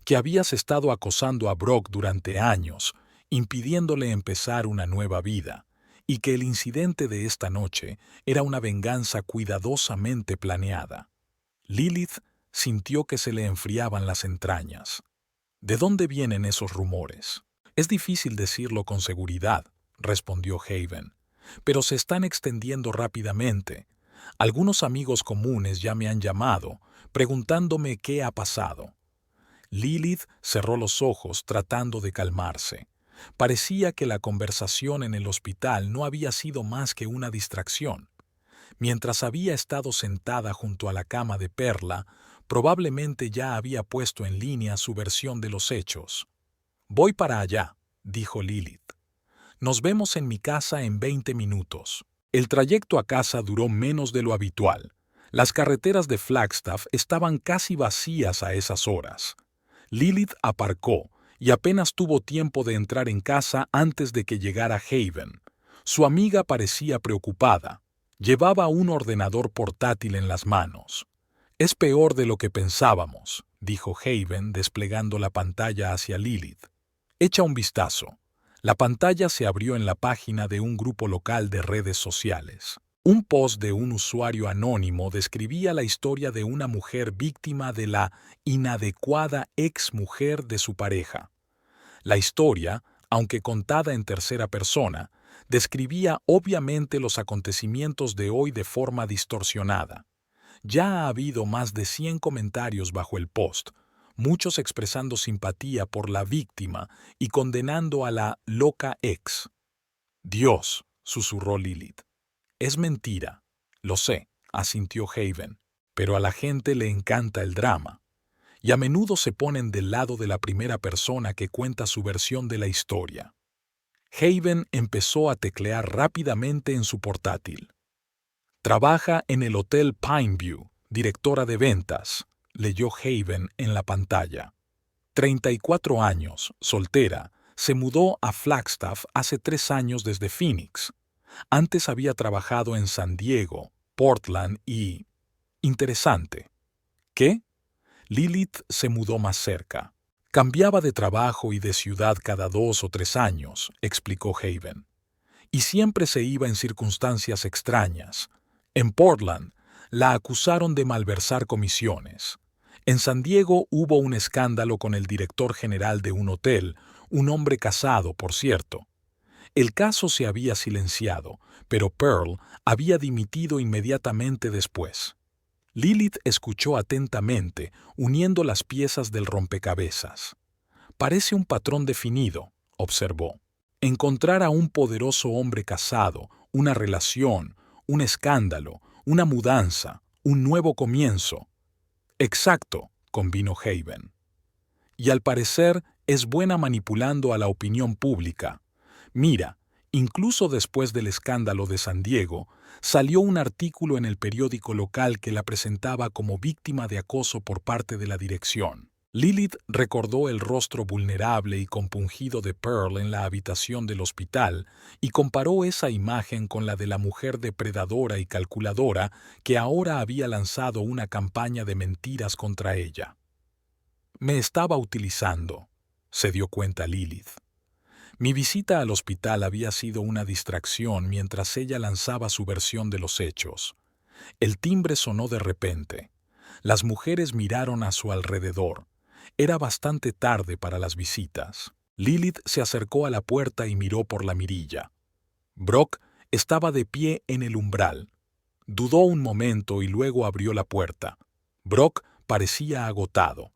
«Que habías estado acosando a Brock durante años, impidiéndole empezar una nueva vida, y que el incidente de esta noche era una venganza cuidadosamente planeada». Lilith sintió que se le enfriaban las entrañas. «¿De dónde vienen esos rumores?». «Es difícil decirlo con seguridad», respondió Haven, «pero se están extendiendo rápidamente. Algunos amigos comunes ya me han llamado, preguntándome qué ha pasado». Lilith cerró los ojos tratando de calmarse. Parecía que la conversación en el hospital no había sido más que una distracción. Mientras había estado sentada junto a la cama de Perla, probablemente ya había puesto en línea su versión de los hechos. «Voy para allá», dijo Lilith. «Nos vemos en mi casa en 20 minutos». El trayecto a casa duró menos de lo habitual. Las carreteras de Flagstaff estaban casi vacías a esas horas. Lilith aparcó y apenas tuvo tiempo de entrar en casa antes de que llegara Haven. Su amiga parecía preocupada. Llevaba un ordenador portátil en las manos. «Es peor de lo que pensábamos», dijo Haven desplegando la pantalla hacia Lilith. «Echa un vistazo». La pantalla se abrió en la página de un grupo local de redes sociales. Un post de un usuario anónimo describía la historia de una mujer víctima de la inadecuada ex-mujer de su pareja. La historia, aunque contada en tercera persona, describía obviamente los acontecimientos de hoy de forma distorsionada. Ya ha habido más de 100 comentarios bajo el post, muchos expresando simpatía por la víctima y condenando a la loca ex. «Dios», susurró Lilith. «Es mentira». «Lo sé», asintió Haven, «pero a la gente le encanta el drama. Y a menudo se ponen del lado de la primera persona que cuenta su versión de la historia». Haven empezó a teclear rápidamente en su portátil. «Trabaja en el Hotel Pineview, directora de ventas», leyó Haven en la pantalla. 34 años, soltera, se mudó a Flagstaff hace 3 años desde Phoenix. Antes había trabajado en San Diego, Portland y... Interesante. ¿Qué? Lilith se mudó más cerca. Cambiaba de trabajo y de ciudad cada 2 o 3 años, explicó Haven. Y siempre se iba en circunstancias extrañas. En Portland, la acusaron de malversar comisiones. En San Diego hubo un escándalo con el director general de un hotel, un hombre casado, por cierto. El caso se había silenciado, pero Pearl había dimitido inmediatamente después. Lilith escuchó atentamente, uniendo las piezas del rompecabezas. Parece un patrón definido, observó. Encontrar a un poderoso hombre casado, una relación, un escándalo, una mudanza, un nuevo comienzo. Exacto, convino Haven. Y al parecer es buena manipulando a la opinión pública. Mira, incluso después del escándalo de San Diego, salió un artículo en el periódico local que la presentaba como víctima de acoso por parte de la dirección. Lilith recordó el rostro vulnerable y compungido de Pearl en la habitación del hospital y comparó esa imagen con la de la mujer depredadora y calculadora que ahora había lanzado una campaña de mentiras contra ella. Me estaba utilizando, se dio cuenta Lilith. Mi visita al hospital había sido una distracción mientras ella lanzaba su versión de los hechos. El timbre sonó de repente. Las mujeres miraron a su alrededor. Era bastante tarde para las visitas. Lilith se acercó a la puerta y miró por la mirilla. Brock estaba de pie en el umbral. Dudó un momento y luego abrió la puerta. Brock parecía agotado.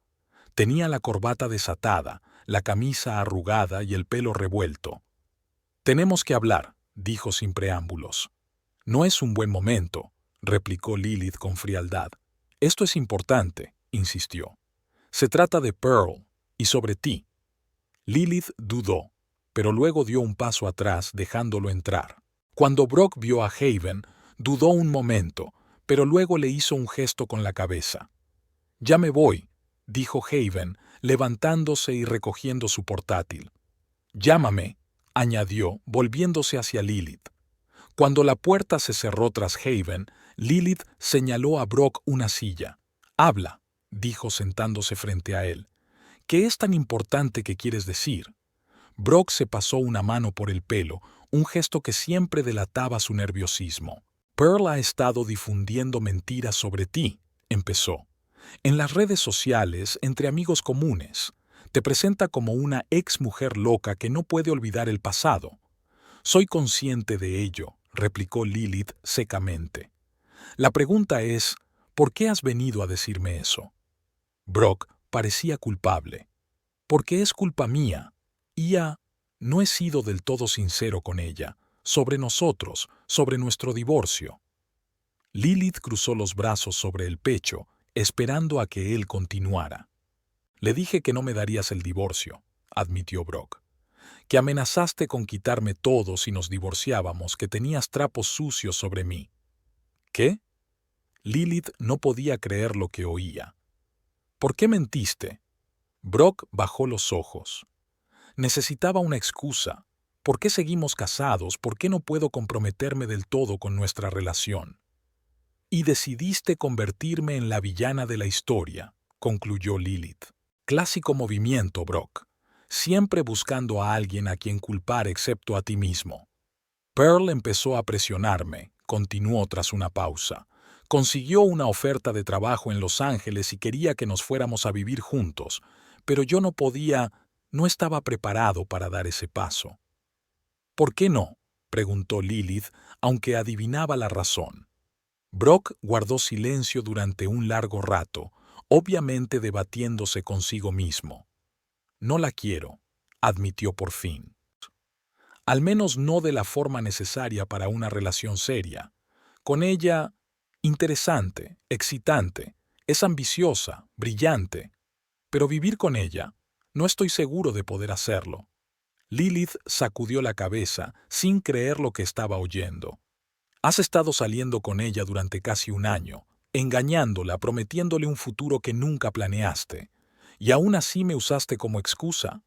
Tenía la corbata desatada, la camisa arrugada y el pelo revuelto. «Tenemos que hablar», dijo sin preámbulos. «No es un buen momento», replicó Lilith con frialdad. «Esto es importante», insistió. «Se trata de Pearl y sobre ti». Lilith dudó, pero luego dio un paso atrás dejándolo entrar. Cuando Brock vio a Haven, dudó un momento, pero luego le hizo un gesto con la cabeza. «Ya me voy», dijo Haven, levantándose y recogiendo su portátil. «Llámame», añadió, volviéndose hacia Lilith. Cuando la puerta se cerró tras Haven, Lilith señaló a Brock una silla. «Habla», dijo sentándose frente a él. «¿Qué es tan importante que quieres decir?» Brock se pasó una mano por el pelo, un gesto que siempre delataba su nerviosismo. «Pearl ha estado difundiendo mentiras sobre ti», empezó. «En las redes sociales, entre amigos comunes. Te presenta como una ex mujer loca que no puede olvidar el pasado». «Soy consciente de ello», replicó Lilith secamente. «La pregunta es, ¿por qué has venido a decirme eso?» Brock parecía culpable. «Porque es culpa mía. No he sido del todo sincero con ella, sobre nosotros, sobre nuestro divorcio». Lilith cruzó los brazos sobre el pecho, esperando a que él continuara. «Le dije que no me darías el divorcio», admitió Brock. «Que amenazaste con quitarme todo si nos divorciábamos, que tenías trapos sucios sobre mí». «¿Qué?» Lilith no podía creer lo que oía. «¿Por qué mentiste?» Brock bajó los ojos. «Necesitaba una excusa. ¿Por qué seguimos casados? ¿Por qué no puedo comprometerme del todo con nuestra relación?» «Y decidiste convertirme en la villana de la historia», concluyó Lilith. «Clásico movimiento, Brock. Siempre buscando a alguien a quien culpar excepto a ti mismo». «Pearl empezó a presionarme», continuó tras una pausa. «Consiguió una oferta de trabajo en Los Ángeles y quería que nos fuéramos a vivir juntos, pero yo no estaba preparado para dar ese paso». «¿Por qué no?», preguntó Lilith, aunque adivinaba la razón. Brock guardó silencio durante un largo rato, obviamente debatiéndose consigo mismo. «No la quiero», admitió por fin. «Al menos no de la forma necesaria para una relación seria. Con ella, interesante, excitante, es ambiciosa, brillante. Pero vivir con ella, no estoy seguro de poder hacerlo». Lilith sacudió la cabeza, sin creer lo que estaba oyendo. «Has estado saliendo con ella durante casi un año, engañándola, prometiéndole un futuro que nunca planeaste. Y aún así me usaste como excusa».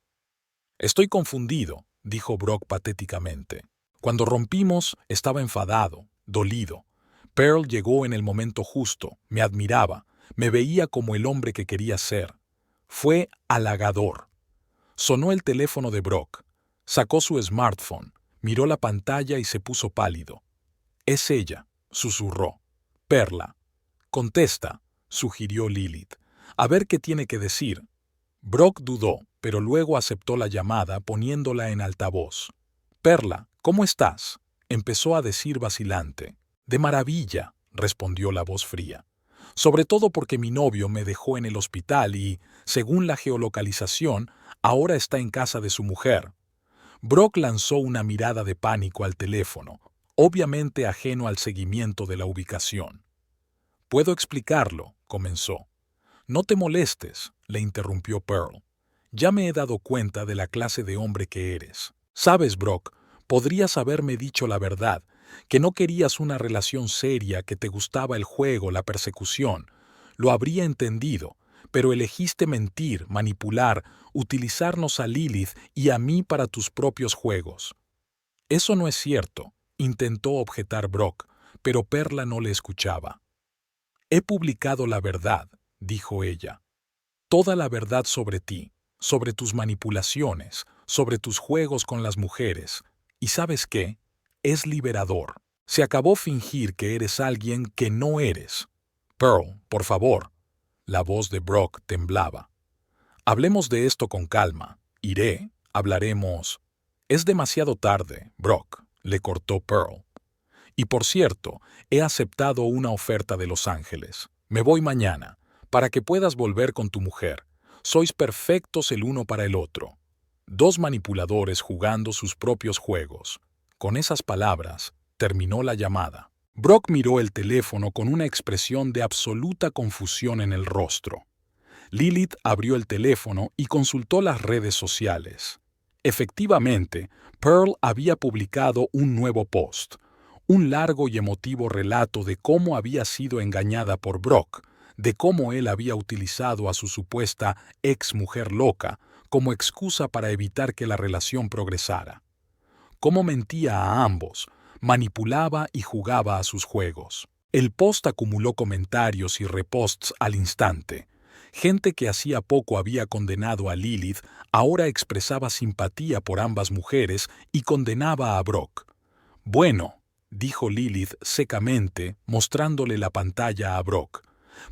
«Estoy confundido», dijo Brock patéticamente. «Cuando rompimos, estaba enfadado, dolido. Pearl llegó en el momento justo, me admiraba, me veía como el hombre que quería ser. Fue halagador». Sonó el teléfono de Brock. Sacó su smartphone, miró la pantalla y se puso pálido. «Es ella», susurró. «Perla». «Contesta», sugirió Lilith. «A ver qué tiene que decir». Brock dudó, pero luego aceptó la llamada poniéndola en altavoz. «Perla, ¿cómo estás?», empezó a decir vacilante. «De maravilla», respondió la voz fría. sobre todo porque mi novio me dejó en el hospital y, según la geolocalización, ahora está en casa de su mujer. Brock lanzó una mirada de pánico al teléfono, obviamente ajeno al seguimiento de la ubicación. «Puedo explicarlo», comenzó. «No te molestes», le interrumpió Pearl. «Ya me he dado cuenta de la clase de hombre que eres. Sabes, Brock, podrías haberme dicho la verdad, que no querías una relación seria, que te gustaba el juego, la persecución. Lo habría entendido, pero elegiste mentir, manipular, utilizarnos a Lilith y a mí para tus propios juegos». «Eso no es cierto», intentó objetar Brock, pero Perla no le escuchaba. «He publicado la verdad», dijo ella. «Toda la verdad sobre ti, sobre tus manipulaciones, sobre tus juegos con las mujeres. ¿Y sabes qué? Es liberador. Se acabó fingir que eres alguien que no eres. Pearl, por favor». La voz de Brock temblaba. «Hablemos de esto con calma. Hablaremos». «Es demasiado tarde, Brock», le cortó Pearl. «Y por cierto, he aceptado una oferta de Los Ángeles. Me voy mañana, para que puedas volver con tu mujer. Sois perfectos el uno para el otro. Dos manipuladores jugando sus propios juegos». Con esas palabras, terminó la llamada. Brock miró el teléfono con una expresión de absoluta confusión en el rostro. Lilith abrió el teléfono y consultó las redes sociales. Efectivamente, Pearl había publicado un nuevo post, un largo y emotivo relato de cómo había sido engañada por Brock, de cómo él había utilizado a su supuesta ex-mujer loca como excusa para evitar que la relación progresara. Cómo mentía a ambos, manipulaba y jugaba a sus juegos. El post acumuló comentarios y reposts al instante. Gente que hacía poco había condenado a Lilith ahora expresaba simpatía por ambas mujeres y condenaba a Brock. «Bueno», dijo Lilith secamente, mostrándole la pantalla a Brock,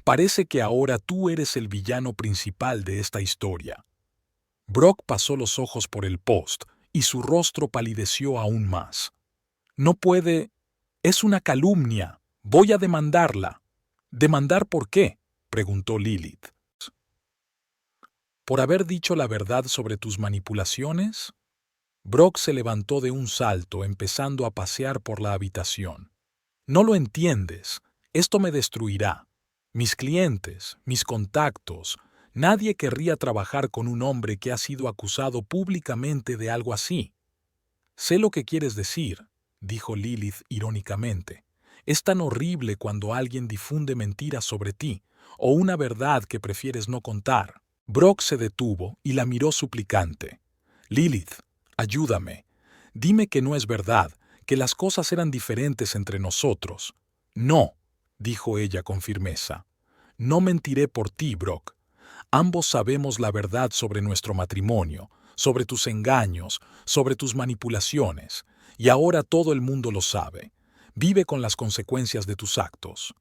«parece que ahora tú eres el villano principal de esta historia». Brock pasó los ojos por el post y su rostro palideció aún más. «No puede... Es una calumnia. Voy a demandarla». «¿Demandar por qué?», preguntó Lilith. «¿Por haber dicho la verdad sobre tus manipulaciones?». Brock se levantó de un salto, empezando a pasear por la habitación. «No lo entiendes. Esto me destruirá. Mis clientes, mis contactos. Nadie querría trabajar con un hombre que ha sido acusado públicamente de algo así». «Sé lo que quieres decir», dijo Lilith irónicamente. «Es tan horrible cuando alguien difunde mentiras sobre ti, o una verdad que prefieres no contar». Brock se detuvo y la miró suplicante. «Lilith, ayúdame. Dime que no es verdad, que las cosas eran diferentes entre nosotros». «No», dijo ella con firmeza. «No mentiré por ti, Brock. Ambos sabemos la verdad sobre nuestro matrimonio, sobre tus engaños, sobre tus manipulaciones, y ahora todo el mundo lo sabe. Vive con las consecuencias de tus actos».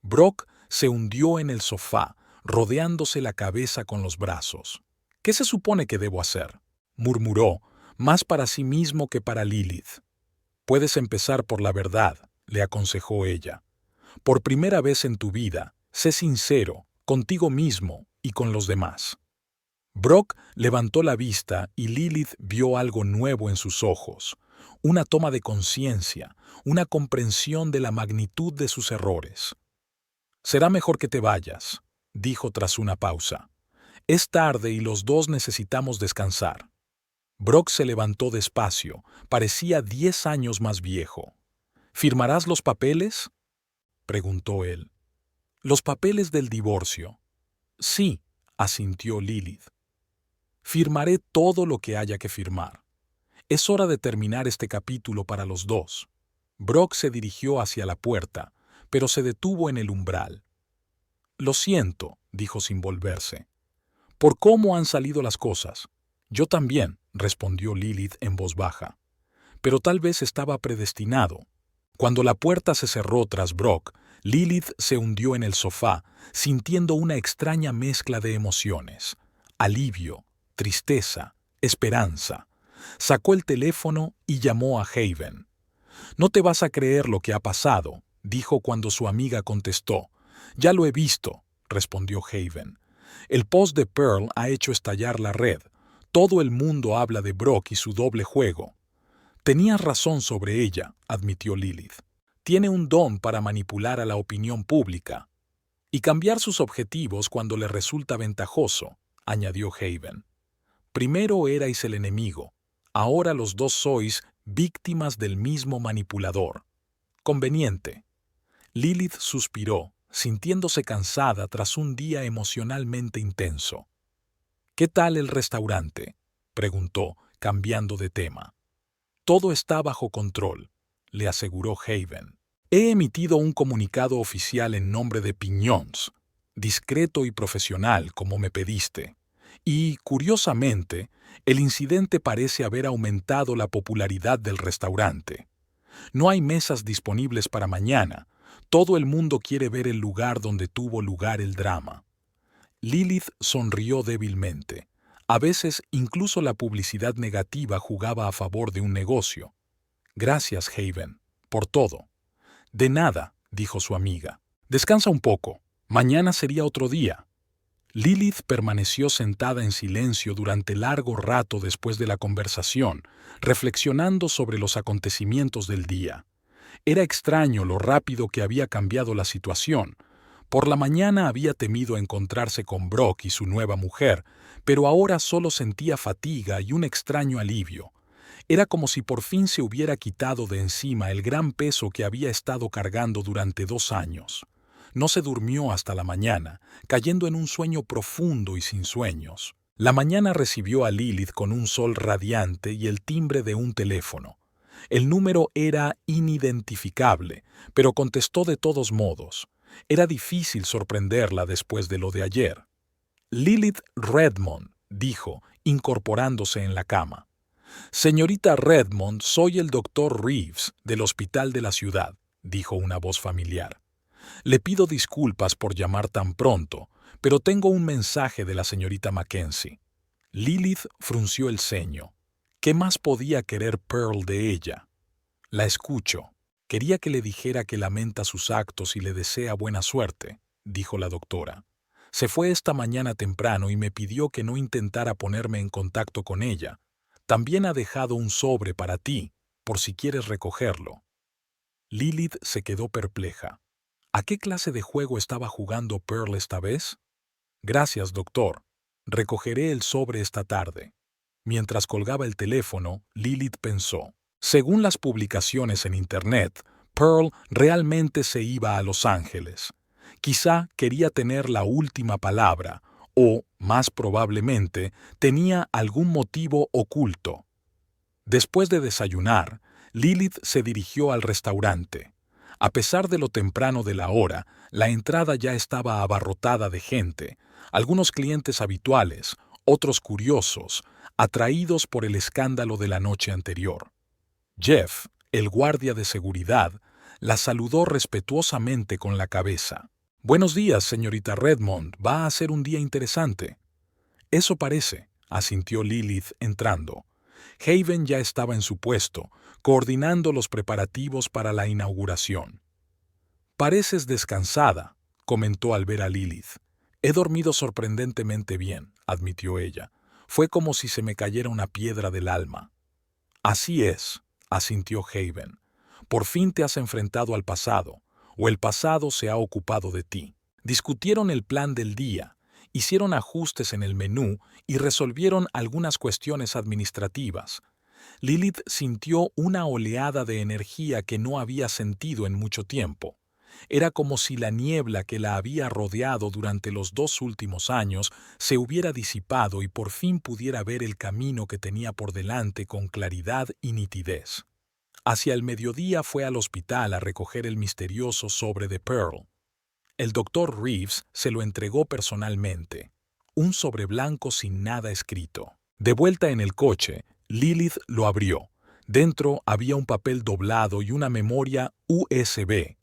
Brock se hundió en el sofá, rodeándose la cabeza con los brazos. «¿Qué se supone que debo hacer?», murmuró, más para sí mismo que para Lilith. «Puedes empezar por la verdad», le aconsejó ella. «Por primera vez en tu vida, sé sincero, contigo mismo y con los demás». Brock levantó la vista y Lilith vio algo nuevo en sus ojos, una toma de conciencia, una comprensión de la magnitud de sus errores. «Será mejor que te vayas», dijo tras una pausa. «Es tarde y los dos necesitamos descansar». Brock se levantó despacio, parecía 10 años más viejo. «¿Firmarás los papeles?», preguntó él. «¿Los papeles del divorcio?». «Sí», asintió Lilith. «Firmaré todo lo que haya que firmar. Es hora de terminar este capítulo para los dos». Brock se dirigió hacia la puerta, pero se detuvo en el umbral. «Lo siento», dijo sin volverse. «Por cómo han salido las cosas». «Yo también», respondió Lilith en voz baja. «Pero tal vez estaba predestinado». Cuando la puerta se cerró tras Brock, Lilith se hundió en el sofá, sintiendo una extraña mezcla de emociones. Alivio, tristeza, esperanza. Sacó el teléfono y llamó a Haven. «No te vas a creer lo que ha pasado», dijo cuando su amiga contestó. Ya lo he visto, respondió Haven. El post de Pearl ha hecho estallar la red. Todo el mundo habla de Brock y su doble juego. Tenías razón sobre ella, admitió Lilith. Tiene un don para manipular a la opinión pública y cambiar sus objetivos cuando le resulta ventajoso, añadió Haven. Primero erais el enemigo, ahora los dos sois víctimas del mismo manipulador. Conveniente. Lilith suspiró, sintiéndose cansada tras un día emocionalmente intenso. ¿Qué tal el restaurante?, preguntó, cambiando de tema. Todo está bajo control, le aseguró Haven. He emitido un comunicado oficial en nombre de Piñons, discreto y profesional como me pediste. Y, curiosamente, el incidente parece haber aumentado la popularidad del restaurante. No hay mesas disponibles para mañana. Todo el mundo quiere ver el lugar donde tuvo lugar el drama. Lilith sonrió débilmente. A veces incluso la publicidad negativa jugaba a favor de un negocio. Gracias, Haven, por todo. De nada, dijo su amiga. Descansa un poco. Mañana sería otro día. Lilith permaneció sentada en silencio durante largo rato después de la conversación, reflexionando sobre los acontecimientos del día. Era extraño lo rápido que había cambiado la situación. Por la mañana había temido encontrarse con Brock y su nueva mujer, pero ahora solo sentía fatiga y un extraño alivio. Era como si por fin se hubiera quitado de encima el gran peso que había estado cargando durante 2 años. No se durmió hasta la mañana, cayendo en un sueño profundo y sin sueños. La mañana recibió a Lilith con un sol radiante y el timbre de un teléfono. El número era inidentificable, pero contestó de todos modos. Era difícil sorprenderla después de lo de ayer. Lilith Redmond, dijo, incorporándose en la cama. Señorita Redmond, soy el doctor Reeves, del hospital de la ciudad, dijo una voz familiar. Le pido disculpas por llamar tan pronto, pero tengo un mensaje de la señorita Mackenzie. Lilith frunció el ceño. ¿Qué más podía querer Pearl de ella? La escucho. Quería que le dijera que lamenta sus actos y le desea buena suerte, dijo la doctora. Se fue esta mañana temprano y me pidió que no intentara ponerme en contacto con ella. También ha dejado un sobre para ti, por si quieres recogerlo. Lilith se quedó perpleja. ¿A qué clase de juego estaba jugando Pearl esta vez? Gracias, doctor. Recogeré el sobre esta tarde. Mientras colgaba el teléfono, Lilith pensó. Según las publicaciones en Internet, Pearl realmente se iba a Los Ángeles. Quizá quería tener la última palabra, o, más probablemente, tenía algún motivo oculto. Después de desayunar, Lilith se dirigió al restaurante. A pesar de lo temprano de la hora, la entrada ya estaba abarrotada de gente, algunos clientes habituales, otros curiosos, atraídos por el escándalo de la noche anterior. Jeff, el guardia de seguridad, la saludó respetuosamente con la cabeza. «Buenos días, señorita Redmond. Va a ser un día interesante». «Eso parece», asintió Lilith entrando. Haven ya estaba en su puesto, coordinando los preparativos para la inauguración. «Pareces descansada», comentó al ver a Lilith. «He dormido sorprendentemente bien», admitió ella. «Fue como si se me cayera una piedra del alma». «Así es», asintió Haven. «Por fin te has enfrentado al pasado, o el pasado se ha ocupado de ti». Discutieron el plan del día, hicieron ajustes en el menú y resolvieron algunas cuestiones administrativas. Lilith sintió una oleada de energía que no había sentido en mucho tiempo. Era como si la niebla que la había rodeado durante los 2 últimos años se hubiera disipado y por fin pudiera ver el camino que tenía por delante con claridad y nitidez. Hacia el mediodía fue al hospital a recoger el misterioso sobre de Pearl. El doctor Reeves se lo entregó personalmente. Un sobre blanco sin nada escrito. De vuelta en el coche, Lilith lo abrió. Dentro había un papel doblado y una memoria USB.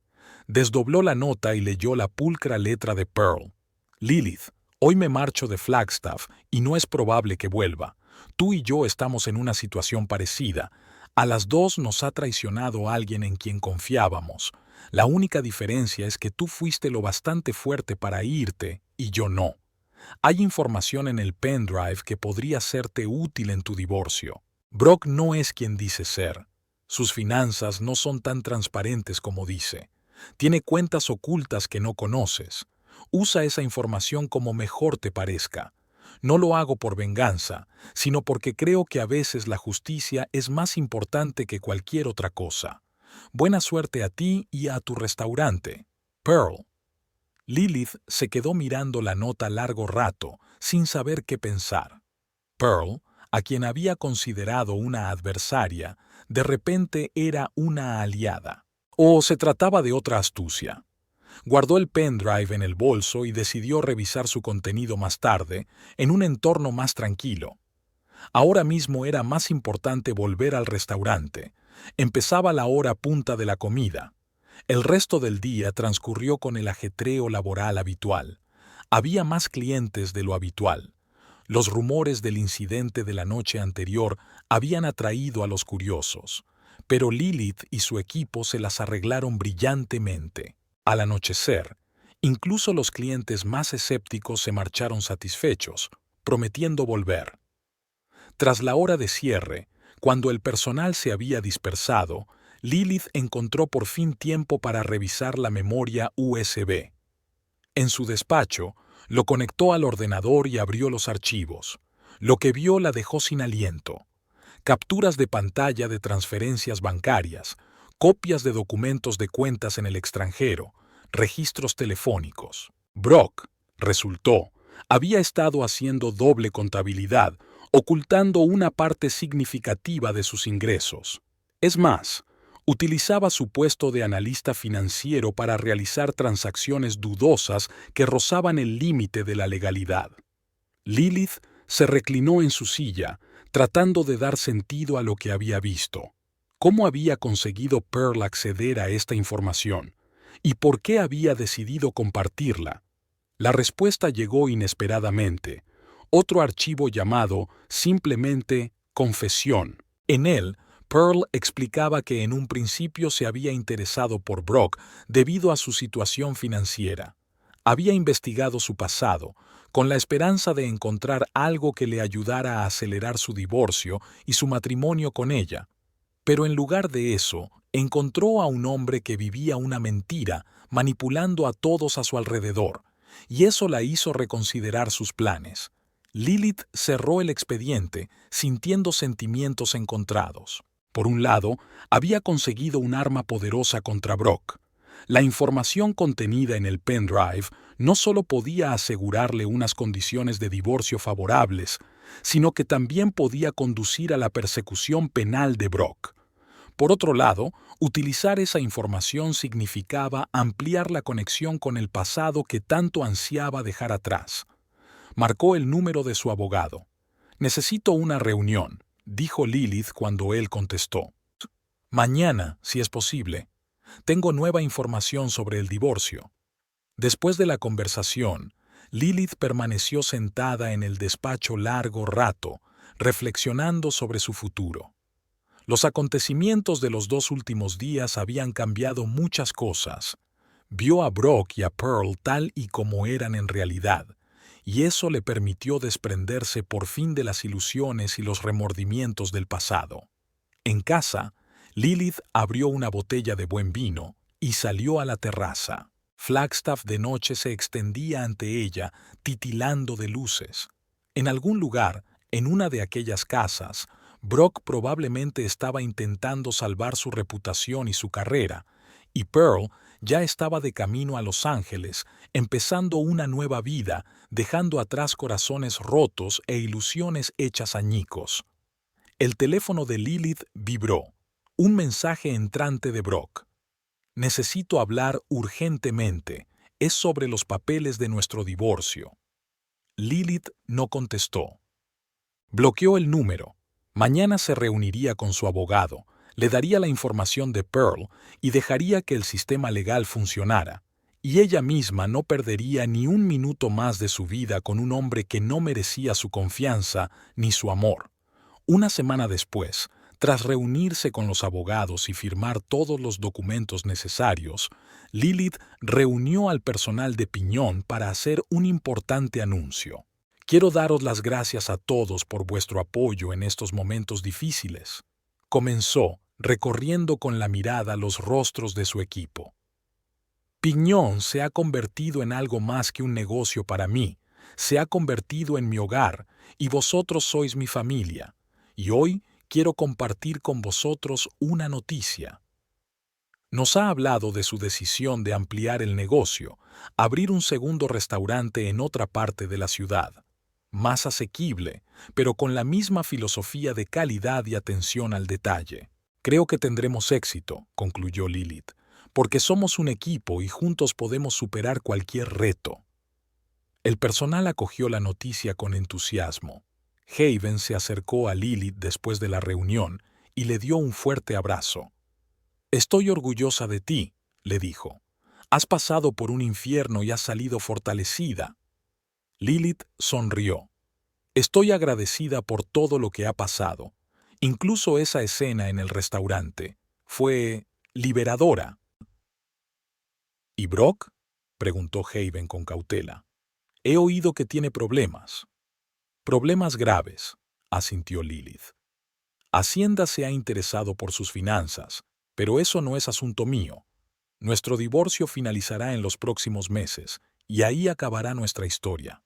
Desdobló la nota y leyó la pulcra letra de Pearl. «Lilith, hoy me marcho de Flagstaff y no es probable que vuelva. Tú y yo estamos en una situación parecida. A las 2 nos ha traicionado alguien en quien confiábamos. La única diferencia es que tú fuiste lo bastante fuerte para irte y yo no. Hay información en el pendrive que podría serte útil en tu divorcio. Brock no es quien dice ser. Sus finanzas no son tan transparentes como dice. Tiene cuentas ocultas que no conoces. Usa esa información como mejor te parezca. No lo hago por venganza, sino porque creo que a veces la justicia es más importante que cualquier otra cosa. Buena suerte a ti y a tu restaurante. Pearl. Lilith se quedó mirando la nota largo rato, sin saber qué pensar. Pearl, a quien había considerado una adversaria, de repente era una aliada. ¿O se trataba de otra astucia? Guardó el pendrive en el bolso y decidió revisar su contenido más tarde, en un entorno más tranquilo. Ahora mismo era más importante volver al restaurante. Empezaba la hora punta de la comida. El resto del día transcurrió con el ajetreo laboral habitual. Había más clientes de lo habitual. Los rumores del incidente de la noche anterior habían atraído a los curiosos, pero Lilith y su equipo se las arreglaron brillantemente. Al anochecer, incluso los clientes más escépticos se marcharon satisfechos, prometiendo volver. Tras la hora de cierre, cuando el personal se había dispersado, Lilith encontró por fin tiempo para revisar la memoria USB. En su despacho, lo conectó al ordenador y abrió los archivos. Lo que vio la dejó sin aliento. Capturas de pantalla de transferencias bancarias, copias de documentos de cuentas en el extranjero, registros telefónicos. Brock, resultó, había estado haciendo doble contabilidad, ocultando una parte significativa de sus ingresos. Es más, utilizaba su puesto de analista financiero para realizar transacciones dudosas que rozaban el límite de la legalidad. Lilith se reclinó en su silla, tratando de dar sentido a lo que había visto. ¿Cómo había conseguido Pearl acceder a esta información? ¿Y por qué había decidido compartirla? La respuesta llegó inesperadamente. Otro archivo llamado simplemente Confesión. En él, Pearl explicaba que en un principio se había interesado por Brock debido a su situación financiera. Había investigado su pasado, con la esperanza de encontrar algo que le ayudara a acelerar su divorcio y su matrimonio con ella. Pero en lugar de eso, encontró a un hombre que vivía una mentira, manipulando a todos a su alrededor, y eso la hizo reconsiderar sus planes. Lilith cerró el expediente, sintiendo sentimientos encontrados. Por un lado, había conseguido un arma poderosa contra Brock. La información contenida en el pendrive no solo podía asegurarle unas condiciones de divorcio favorables, sino que también podía conducir a la persecución penal de Brock. Por otro lado, utilizar esa información significaba ampliar la conexión con el pasado que tanto ansiaba dejar atrás. Marcó el número de su abogado. «Necesito una reunión», dijo Lilith cuando él contestó. «Mañana, si es posible. Tengo nueva información sobre el divorcio». Después de la conversación, Lilith permaneció sentada en el despacho largo rato, reflexionando sobre su futuro. Los acontecimientos de los 2 últimos días habían cambiado muchas cosas. Vio a Brock y a Pearl tal y como eran en realidad, y eso le permitió desprenderse por fin de las ilusiones y los remordimientos del pasado. En casa, Lilith abrió una botella de buen vino y salió a la terraza. Flagstaff de noche se extendía ante ella, titilando de luces. En algún lugar, en una de aquellas casas, Brock probablemente estaba intentando salvar su reputación y su carrera, y Pearl ya estaba de camino a Los Ángeles, empezando una nueva vida, dejando atrás corazones rotos e ilusiones hechas añicos. El teléfono de Lilith vibró. Un mensaje entrante de Brock. «Necesito hablar urgentemente. Es sobre los papeles de nuestro divorcio». Lilith no contestó. Bloqueó el número. Mañana se reuniría con su abogado, le daría la información de Pearl y dejaría que el sistema legal funcionara, y ella misma no perdería ni un minuto más de su vida con un hombre que no merecía su confianza ni su amor. Una semana después, Tras reunirse con los abogados y firmar todos los documentos necesarios, Lilith reunió al personal de Piñón para hacer un importante anuncio. Quiero daros las gracias a todos por vuestro apoyo en estos momentos difíciles. Comenzó, recorriendo con la mirada los rostros de su equipo. Piñón se ha convertido en algo más que un negocio para mí, se ha convertido en mi hogar, y vosotros sois mi familia. Y hoy quiero compartir con vosotros una noticia. Nos ha hablado de su decisión de ampliar el negocio, abrir un segundo restaurante en otra parte de la ciudad, más asequible, pero con la misma filosofía de calidad y atención al detalle. Creo que tendremos éxito, concluyó Lilith, porque somos un equipo y juntos podemos superar cualquier reto. El personal acogió la noticia con entusiasmo. Haven se acercó a Lilith después de la reunión y le dio un fuerte abrazo. «Estoy orgullosa de ti», le dijo. «Has pasado por un infierno y has salido fortalecida». Lilith sonrió. «Estoy agradecida por todo lo que ha pasado. Incluso esa escena en el restaurante. Fue liberadora». «¿Y Brock?», preguntó Haven con cautela. «He oído que tiene problemas». «Problemas graves», asintió Lilith. «Hacienda se ha interesado por sus finanzas, pero eso no es asunto mío. Nuestro divorcio finalizará en los próximos meses, y ahí acabará nuestra historia».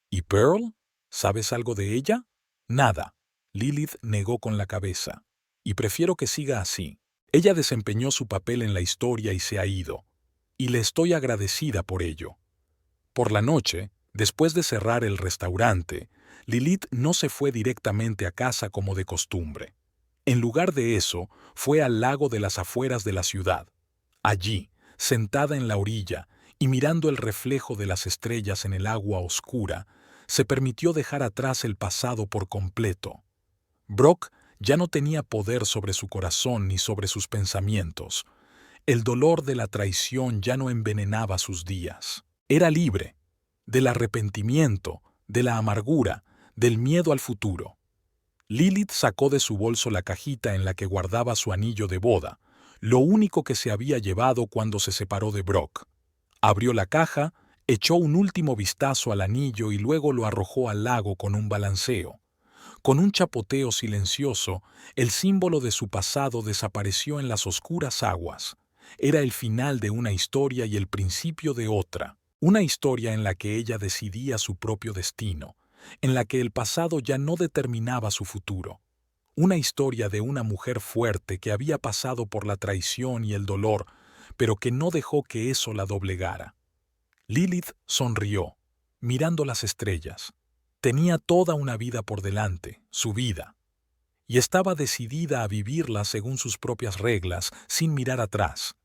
«¿Y Pearl? ¿Sabes algo de ella?» «Nada», Lilith negó con la cabeza. «Y prefiero que siga así. Ella desempeñó su papel en la historia y se ha ido. Y le estoy agradecida por ello». Por la noche, después de cerrar el restaurante, Lilith no se fue directamente a casa como de costumbre. En lugar de eso, fue al lago de las afueras de la ciudad. Allí, sentada en la orilla y mirando el reflejo de las estrellas en el agua oscura, se permitió dejar atrás el pasado por completo. Brock ya no tenía poder sobre su corazón ni sobre sus pensamientos. El dolor de la traición ya no envenenaba sus días. Era libre, del arrepentimiento, de la amargura, del miedo al futuro. Lilith sacó de su bolso la cajita en la que guardaba su anillo de boda, lo único que se había llevado cuando se separó de Brock. Abrió la caja, echó un último vistazo al anillo y luego lo arrojó al lago con un balanceo. Con un chapoteo silencioso, el símbolo de su pasado desapareció en las oscuras aguas. Era el final de una historia y el principio de otra. Una historia en la que ella decidía su propio destino, en la que el pasado ya no determinaba su futuro. Una historia de una mujer fuerte que había pasado por la traición y el dolor, pero que no dejó que eso la doblegara. Lilith sonrió, mirando las estrellas. Tenía toda una vida por delante, su vida, y estaba decidida a vivirla según sus propias reglas, sin mirar atrás.